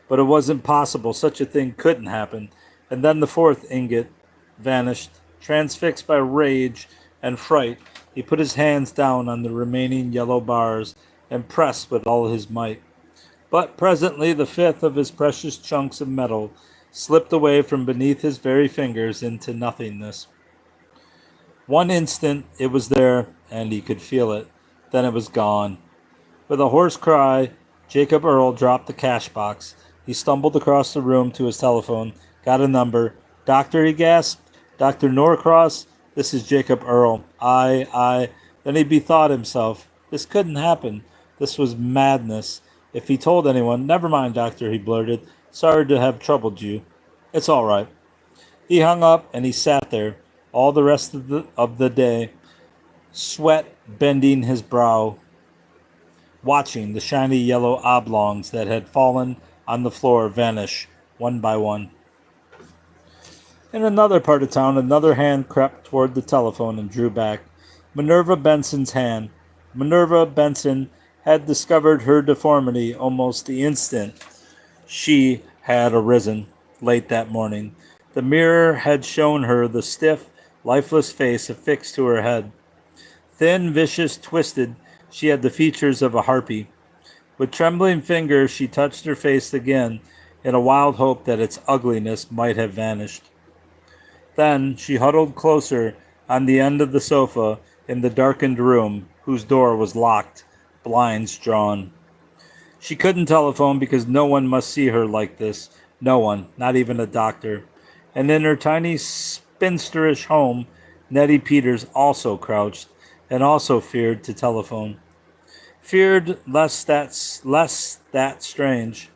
But it wasn't possible. Such a thing couldn't happen. And then the fourth ingot vanished. Transfixed by rage and fright, he put his hands down on the remaining yellow bars and pressed with all his might. But presently the fifth of his precious chunks of metal slipped away from beneath his very fingers into nothingness. One instant it was there, and he could feel it. Then it was gone. With a hoarse cry, Jacob Earl dropped the cash box. He stumbled across the room to his telephone, got a number. "Doctor," he gasped. "Dr. Norcross? This is Jacob Earl. I. Then he bethought himself. This couldn't happen. This was madness. If he told anyone— "Never mind, doctor," he blurted. "Sorry to have troubled you. It's all right." He hung up and he sat there all the rest of the day, sweat bending his brow, watching the shiny yellow oblongs that had fallen on the floor vanish one by one. In another part of town, another hand crept toward the telephone and drew back. Minerva Benson's hand. Minerva Benson had discovered her deformity almost the instant she had arisen late that morning. The mirror had shown her the stiff, lifeless face affixed to her head. Thin, vicious, twisted, she had the features of a harpy. With trembling fingers, she touched her face again in a wild hope that its ugliness might have vanished. Then she huddled closer on the end of the sofa in the darkened room, whose door was locked, blinds drawn. She couldn't telephone because no one must see her like this. No one, not even a doctor. And in her tiny spinsterish home, Nettie Peters also crouched and also feared to telephone. Feared lest that strange,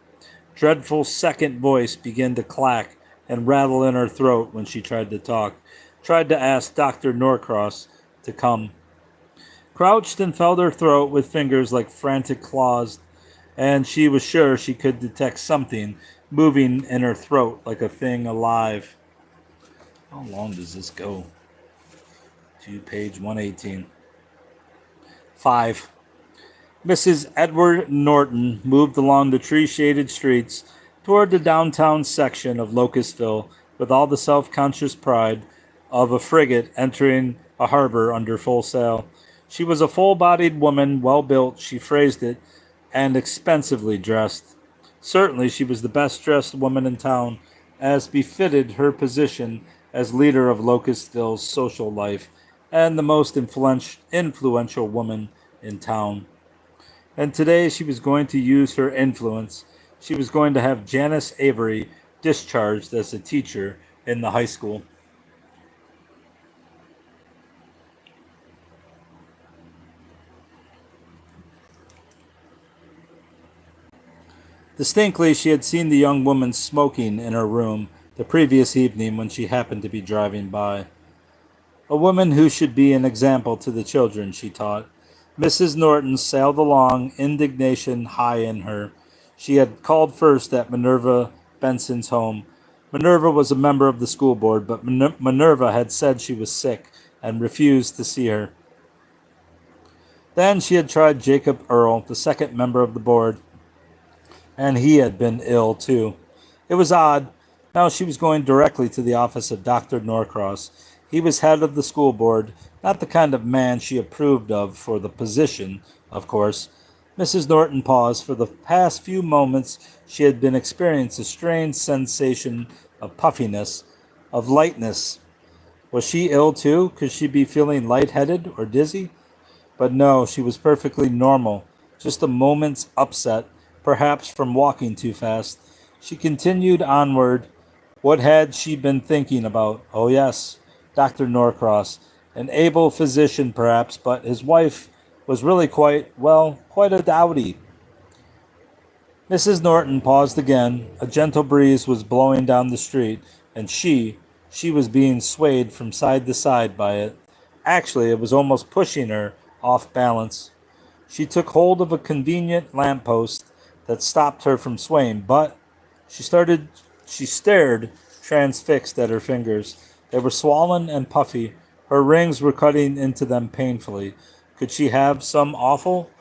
dreadful second voice began to clack and rattle in her throat when she tried to talk, tried to ask Dr. Norcross to come. Crouched and felt her throat with fingers like frantic claws, and she was sure she could detect something moving in her throat like a thing alive. How long does this go? To page 118. 5. Mrs. Edward Norton moved along the tree-shaded streets toward the downtown section of Locustville with all the self-conscious pride of a frigate entering a harbor under full sail. She was a full-bodied woman, well-built, she phrased it, and expensively dressed. Certainly she was the best-dressed woman in town, as befitted her position as leader of Locustville's social life, and the most influential woman in town. And today she was going to use her influence. She was going to have Janice Avery discharged as a teacher in the high school. Distinctly, she had seen the young woman smoking in her room the previous evening when she happened to be driving by. A woman who should be an example to the children, she thought. Mrs. Norton sailed along, indignation high in her. She had called first at Minerva Benson's home. Minerva was a member of the school board, but Minerva had said she was sick and refused to see her. Then she had tried Jacob Earl, the second member of the board, and he had been ill too. It was odd. Now she was going directly to the office of Dr. Norcross. He was head of the school board, not the kind of man she approved of for the position, of course, Mrs. Norton paused. For the past few moments, she had been experiencing a strange sensation of puffiness, of lightness. Was she ill too? Could she be feeling lightheaded or dizzy? But no, she was perfectly normal. Just a moment's upset, perhaps from walking too fast. She continued onward. What had she been thinking about? Oh, yes, Dr. Norcross. An able physician, perhaps, but his wife was really quite a dowdy. Mrs. Norton paused again. A gentle breeze was blowing down the street, and she was being swayed from side to side by it. Actually, it was almost pushing her off balance. She took hold of a convenient lamppost that stopped her from swaying, but she started she stared transfixed at her fingers. They were swollen and puffy. Her rings were cutting into them painfully. Could she have some awful?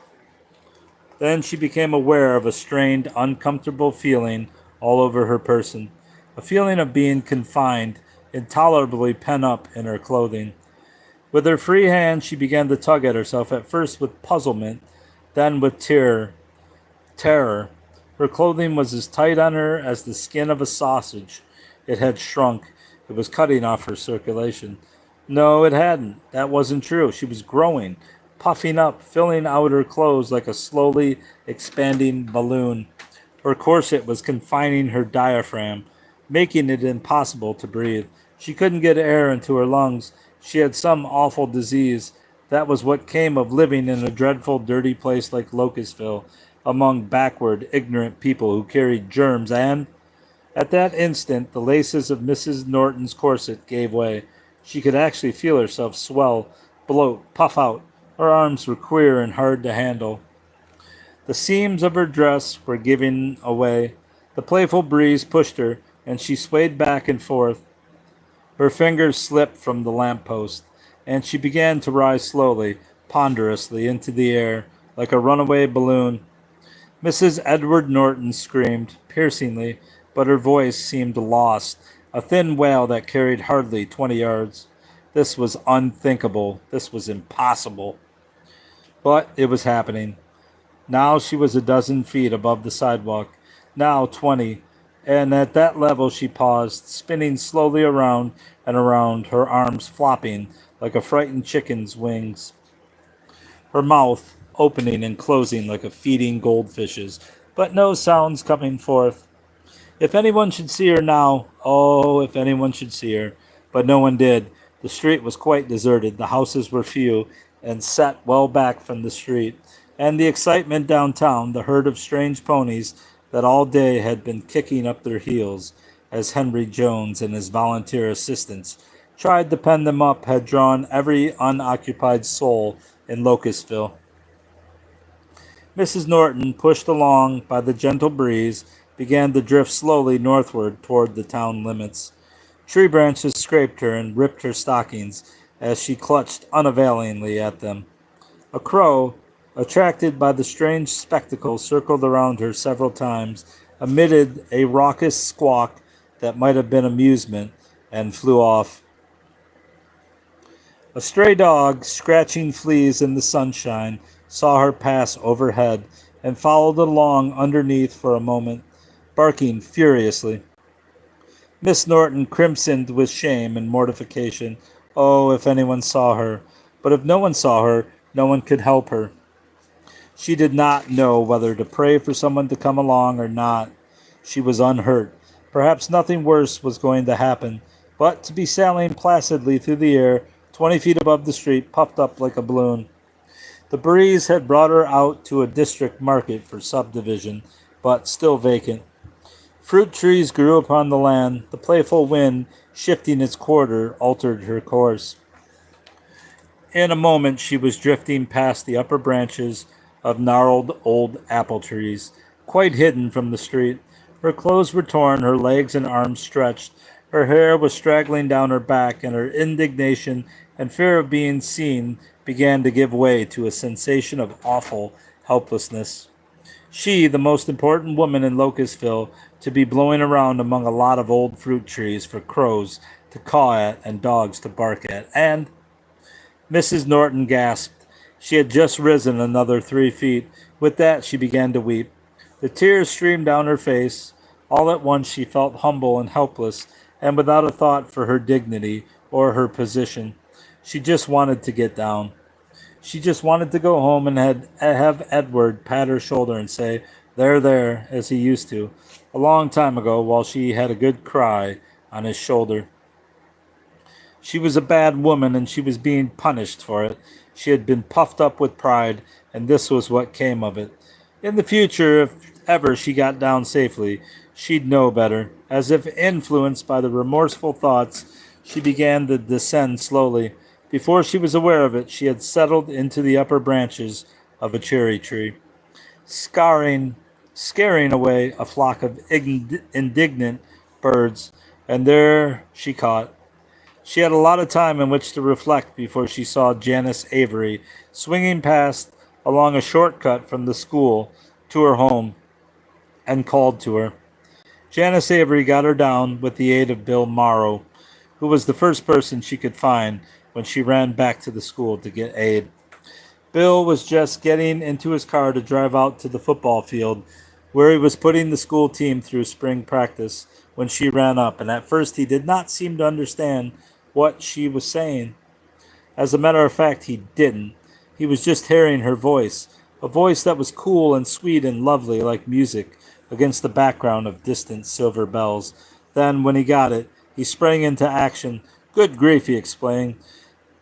Then she became aware of a strained, uncomfortable feeling all over her person, a feeling of being confined, intolerably pent up in her clothing. With her free hand, she began to tug at herself, at first with puzzlement, then with terror. Her clothing was as tight on her as the skin of a sausage. It had shrunk. It was cutting off her circulation. No, it hadn't. That wasn't true. She was growing, puffing up, filling out her clothes like a slowly expanding balloon. Her corset was confining her diaphragm, making it impossible to breathe. She couldn't get air into her lungs. She had some awful disease. That was what came of living in a dreadful, dirty place like Locustville, among backward, ignorant people who carried germs, and at that instant the laces of Mrs. Norton's corset gave way. She could actually feel herself swell, bloat, puff out. Her arms were queer and hard to handle. The seams of her dress were giving away. The playful breeze pushed her, and she swayed back and forth. Her fingers slipped from the lamppost, and she began to rise slowly, ponderously into the air, like a runaway balloon. Mrs. Edward Norton screamed, piercingly, but her voice seemed lost, a thin wail that carried hardly 20 yards. This was unthinkable. This was impossible. But it was happening. Now she was a dozen feet above the sidewalk, now 20, and at that level she paused, spinning slowly around and around, her arms flopping like a frightened chicken's wings, her mouth opening and closing like a feeding goldfish's, but no sounds coming forth. If anyone should see her now, oh, if anyone should see her. But no one did. The street was quite deserted. The houses were few and set well back from the street. And the excitement downtown, the herd of strange ponies that all day had been kicking up their heels as Henry Jones and his volunteer assistants tried to pen them up, had drawn every unoccupied soul in Locustville. Mrs. Norton, pushed along by the gentle breeze, began to drift slowly northward toward the town limits. Tree branches scraped her and ripped her stockings as she clutched unavailingly at them. A crow, attracted by the strange spectacle, circled around her several times, emitted a raucous squawk that might have been amusement, and flew off. A stray dog, scratching fleas in the sunshine, saw her pass overhead and followed along underneath for a moment, barking furiously. Miss Norton crimsoned with shame and mortification. Oh, if anyone saw her! But if no one saw her, no one could help her. She did not know whether to pray for someone to come along or not. She was unhurt. Perhaps nothing worse was going to happen, but to be sailing placidly through the air, 20 feet above the street, puffed up like a balloon. The breeze had brought her out to a district market for subdivision, but still vacant. Fruit trees grew upon the land. The playful wind, shifting its quarter, altered her course. In a moment she was drifting past the upper branches of gnarled old apple trees, quite hidden from the street. Her clothes were torn, her legs and arms stretched. Her hair was straggling down her back, and her indignation and fear of being seen began to give way to a sensation of awful helplessness. She, the most important woman in Locustville, to be blowing around among a lot of old fruit trees for crows to caw at and dogs to bark at. And Mrs. Norton gasped. She had just risen another 3 feet. With that, she began to weep. The tears streamed down her face. All at once, she felt humble and helpless, and without a thought for her dignity or her position. She just wanted to get down. She just wanted to go home and have Edward pat her shoulder and say, "There, there," as he used to, a long time ago, while she had a good cry on his shoulder. She was a bad woman and she was being punished for it. She had been puffed up with pride, and this was what came of it. In the future, if ever she got down safely, she'd know better. As if influenced by the remorseful thoughts, she began to descend slowly. Before she was aware of it, she had settled into the upper branches of a cherry tree, scaring, scaring away a flock of indignant birds, and there she caught. She had a lot of time in which to reflect before she saw Janice Avery swinging past along a shortcut from the school to her home and called to her. Janice Avery got her down with the aid of Bill Morrow, who was the first person she could find when she ran back to the school to get aid. Bill was just getting into his car to drive out to the football field where he was putting the school team through spring practice when she ran up, and at first he did not seem to understand what she was saying. As a matter of fact, he didn't. He was just hearing her voice, a voice that was cool and sweet and lovely like music against the background of distant silver bells. Then, when he got it, he sprang into action. "Good grief," he exclaimed.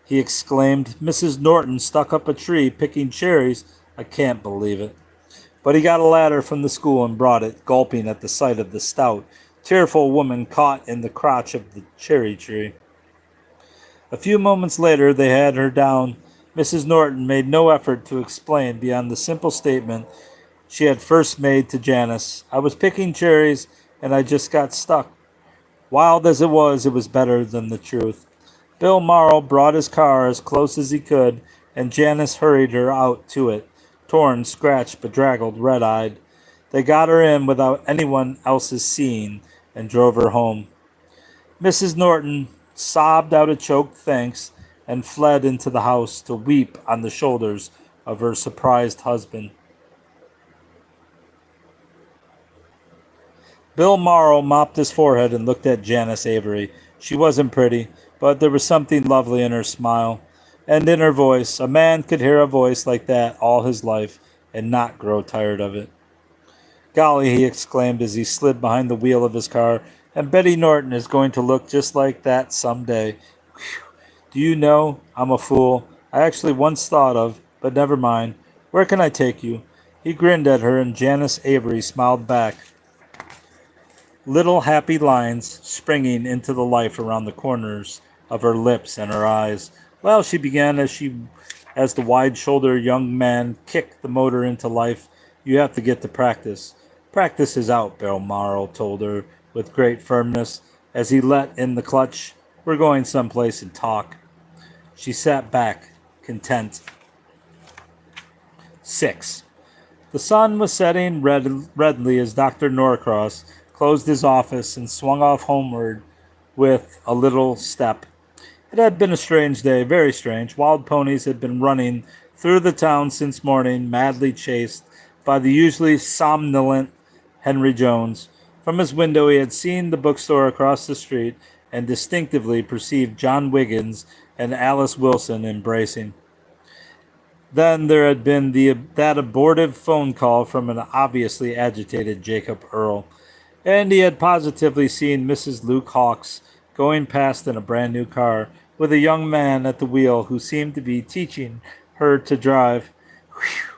"Mrs. Norton stuck up a tree picking cherries. I can't believe it." But he got a ladder from the school and brought it, gulping at the sight of the stout, tearful woman caught in the crotch of the cherry tree. A few moments later, they had her down. Mrs. Norton made no effort to explain beyond the simple statement she had first made to Janice. "I was picking cherries and I just got stuck." Wild as it was better than the truth. Bill Morrow brought his car as close as he could, and Janice hurried her out to it, torn, scratched, bedraggled, red-eyed. They got her in without anyone else's seeing and drove her home. Mrs. Norton sobbed out a choked thanks and fled into the house to weep on the shoulders of her surprised husband. Bill Morrow mopped his forehead and looked at Janice Avery. She wasn't pretty, but there was something lovely in her smile and in her voice. A man could hear a voice like that all his life and not grow tired of it. "Golly," he exclaimed as he slid behind the wheel of his car, "and Betty Norton is going to look just like that some day. Do you know, I'm a fool. I actually once thought of, but never mind. Where can I take you?" He grinned at her, and Janice Avery smiled back, little happy lines springing into the life around the corners of her lips and her eyes. "Well," she began as the wide-shouldered young man kicked the motor into life, "you have to get to practice." "Practice is out," Bill Morrow told her with great firmness as he let in the clutch. "We're going someplace and talk." She sat back, content. 6. The sun was setting redly as Dr. Norcross closed his office and swung off homeward with a little step. It had been a strange day, very strange. Wild ponies had been running through the town since morning, madly chased by the usually somnolent Henry Jones. From his window he had seen the bookstore across the street and distinctively perceived John Wiggins and Alice Wilson embracing. Then there had been that abortive phone call from an obviously agitated Jacob Earl, and he had positively seen Mrs. Luke Hawks going past in a brand new car with a young man at the wheel who seemed to be teaching her to drive. Whew.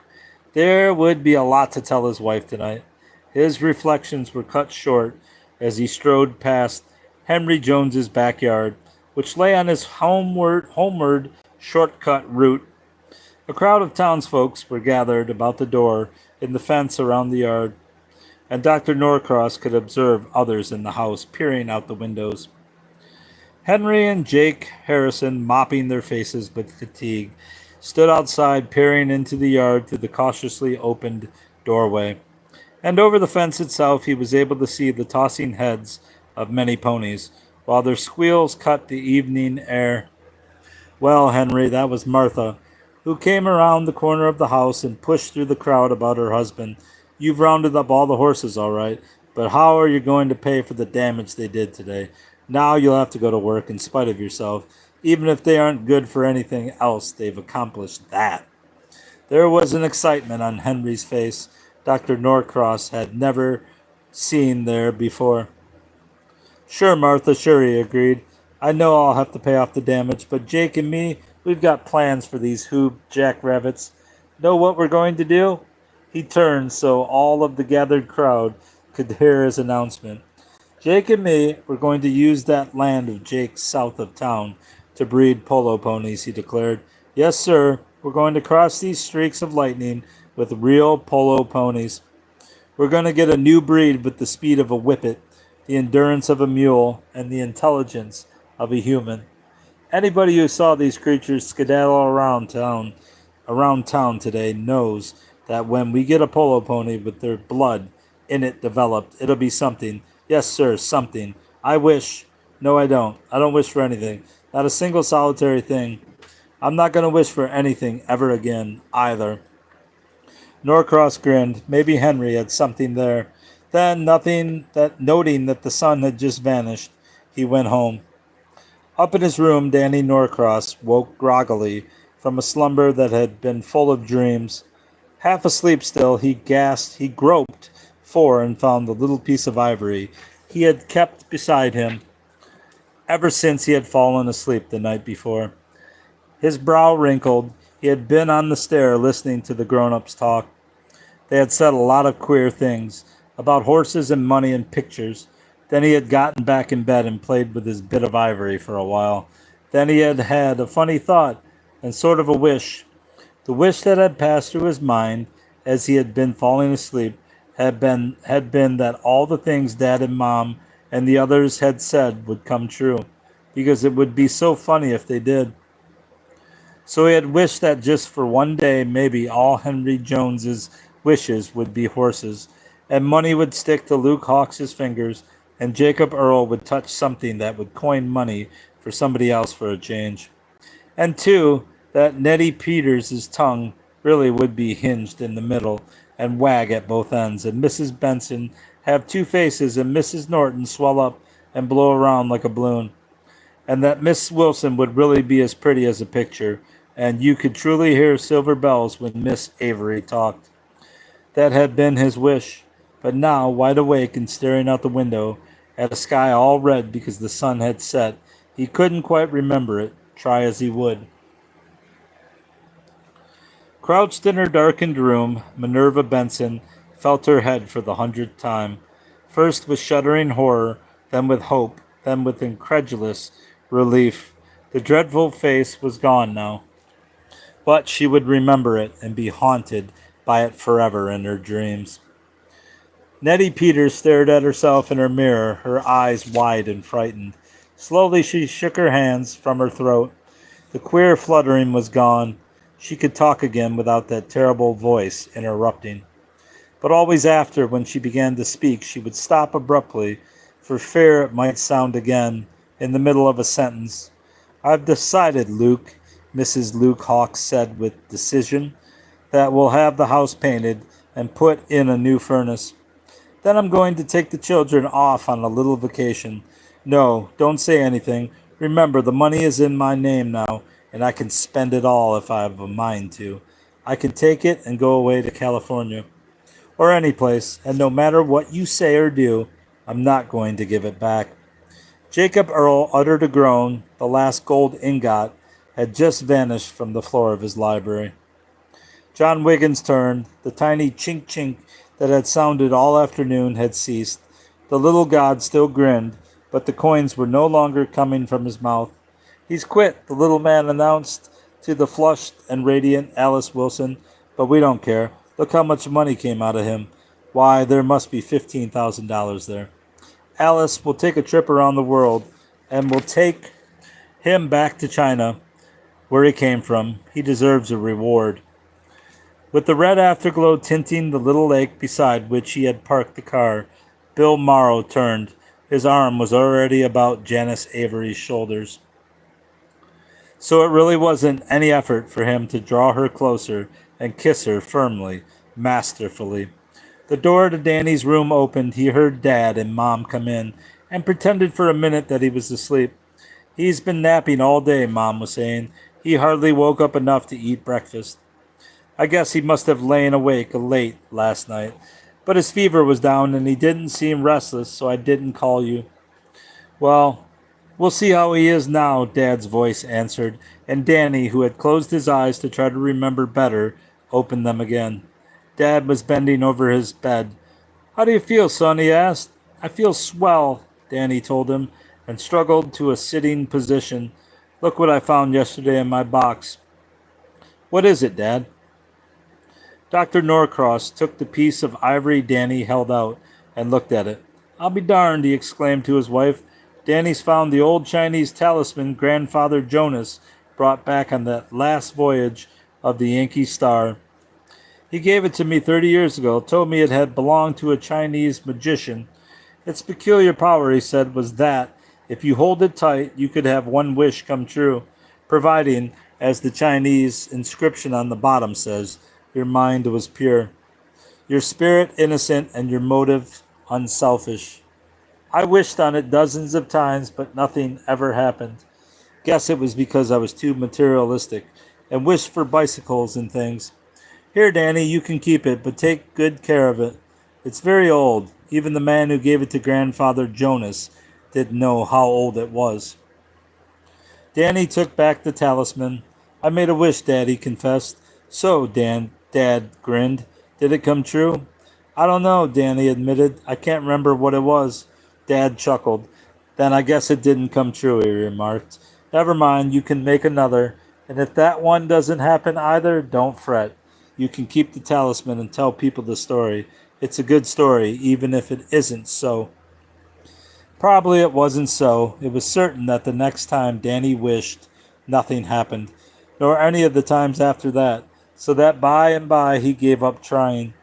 There would be a lot to tell his wife tonight. His reflections were cut short as he strode past Henry Jones's backyard, which lay on his homeward shortcut route. A crowd of townsfolk were gathered about the door in the fence around the yard, and Dr. Norcross could observe others in the house peering out the windows. Henry and Jake Harrison, mopping their faces with fatigue, stood outside peering into the yard through the cautiously opened doorway. And over the fence itself he was able to see the tossing heads of many ponies, while their squeals cut the evening air. "Well, Henry, that was Martha. who came around the corner of the house and pushed through the crowd about her husband. You've rounded up all the horses, all right, but how are you going to pay for the damage they did today? Now you'll have to go to work in spite of yourself. Even if they aren't good for anything else, they've accomplished that. There was an excitement on Henry's face Dr. Norcross had never seen there before. Sure, Martha, sure, he agreed. I know I'll have to pay off the damage, but Jake and me, we've got plans for these hoop jackrabbits. Know what we're going to do? He turned so all of the gathered crowd could hear his announcement. Jake and me, we're going to use that land of Jake's south of town to breed polo ponies, he declared. Yes, sir, we're going to cross these streaks of lightning with real polo ponies. We're going to get a new breed with the speed of a whippet, the endurance of a mule, and the intelligence of a human. Anybody who saw these creatures skedaddle around town today knows that when we get a polo pony with their blood in it developed, it'll be something. Yes, sir, something. I wish. No, I don't. I don't wish for anything. Not a single solitary thing. I'm not going to wish for anything ever again, either. Norcross grinned. Maybe Henry had something there. Then, noting that the sun had just vanished, he went home. Up in his room, Danny Norcross woke groggily from a slumber that had been full of dreams. Half asleep still, he groped for and found the little piece of ivory he had kept beside him ever since he had fallen asleep the night before. His brow wrinkled. He had been on the stair listening to the grown-ups talk. They had said a lot of queer things about horses and money and pictures. Then he had gotten back in bed and played with his bit of ivory for a while. Then he had had a funny thought and sort of a wish. The wish that had passed through his mind as he had been falling asleep had been that all the things Dad and Mom and the others had said would come true, because it would be so funny if they did. So he had wished that just for one day maybe all Henry Jones's wishes would be horses, and money would stick to Luke Hawks's fingers, and Jacob Earl would touch something that would coin money for somebody else for a change. And two, that Nettie Peters' tongue really would be hinged in the middle and wag at both ends, and Mrs. Benson have two faces, and Mrs. Norton swell up and blow around like a balloon, and that Miss Wilson would really be as pretty as a picture, and you could truly hear silver bells when Miss Avery talked. That had been his wish, but now, wide awake and staring out the window at a sky all red because the sun had set, he couldn't quite remember it, try as he would. Crouched in her darkened room, Minerva Benson felt her head for the 100th time, first with shuddering horror, then with hope, then with incredulous relief. The dreadful face was gone now, but she would remember it and be haunted by it forever in her dreams. Nettie Peters stared at herself in her mirror, her eyes wide and frightened. Slowly she shook her hands from her throat. The queer fluttering was gone. She could talk again without that terrible voice interrupting. But always after, when she began to speak, she would stop abruptly, for fear it might sound again, in the middle of a sentence. I've decided, Luke, Mrs. Luke Hawks said with decision, that we'll have the house painted and put in a new furnace. Then I'm going to take the children off on a little vacation. No, don't say anything. Remember, the money is in my name now, and I can spend it all if I have a mind to. I can take it and go away to California, or any place, and no matter what you say or do, I'm not going to give it back. Jacob Earl uttered a groan. The last gold ingot had just vanished from the floor of his library. John Wiggins turned. The tiny chink-chink that had sounded all afternoon had ceased. The little god still grinned, but the coins were no longer coming from his mouth. He's quit, the little man announced to the flushed and radiant Alice Wilson, but we don't care. Look how much money came out of him. Why, there must be $15,000 there. Alice will take a trip around the world, and will take him back to China, where he came from. He deserves a reward. With the red afterglow tinting the little lake beside which he had parked the car, Bill Morrow turned. His arm was already about Janice Avery's shoulders. So it really wasn't any effort for him to draw her closer and kiss her firmly, masterfully. The door to Danny's room opened. He heard Dad and Mom come in and pretended for a minute that he was asleep. He's been napping all day, Mom was saying. He hardly woke up enough to eat breakfast. I guess he must have lain awake late last night. But his fever was down and he didn't seem restless, so I didn't call you. Well, we'll see how he is now, Dad's voice answered, and Danny, who had closed his eyes to try to remember better, opened them again. Dad was bending over his bed. How do you feel, son? He asked. I feel swell, Danny told him, and struggled to a sitting position. Look what I found yesterday in my box. What is it, Dad? Dr. Norcross took the piece of ivory Danny held out and looked at it. I'll be darned, he exclaimed to his wife. Danny's found the old Chinese talisman Grandfather Jonas brought back on that last voyage of the Yankee Star. He gave it to me 30 years ago, told me it had belonged to a Chinese magician. Its peculiar power, he said, was that if you hold it tight, you could have one wish come true, providing, as the Chinese inscription on the bottom says, your mind was pure, your spirit innocent, and your motive unselfish. I wished on it dozens of times, but nothing ever happened. Guess it was because I was too materialistic and wished for bicycles and things. Here, Danny, you can keep it, but take good care of it. It's very old. Even the man who gave it to Grandfather Jonas didn't know how old it was. Danny took back the talisman. I made a wish, Dad, he confessed. So, Dad grinned. Did it come true? I don't know, Danny admitted. I can't remember what it was. Dad chuckled. Then I guess it didn't come true, he remarked. Never mind, you can make another. And if that one doesn't happen either, don't fret. You can keep the talisman and tell people the story. It's a good story, even if it isn't so. Probably it wasn't so. It was certain that the next time Danny wished, nothing happened, nor any of the times after that, so that by and by he gave up trying.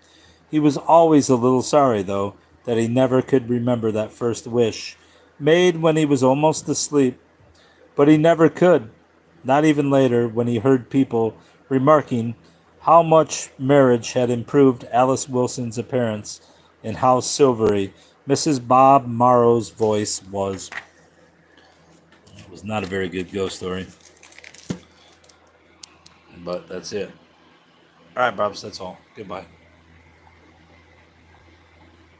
He was always a little sorry, though, that he never could remember that first wish, made when he was almost asleep. But he never could, not even later when he heard people remarking how much marriage had improved Alice Wilson's appearance and how silvery Mrs. Bob Morrow's voice was. It was not a very good ghost story, but that's it. All right, Bobs, that's all. Goodbye.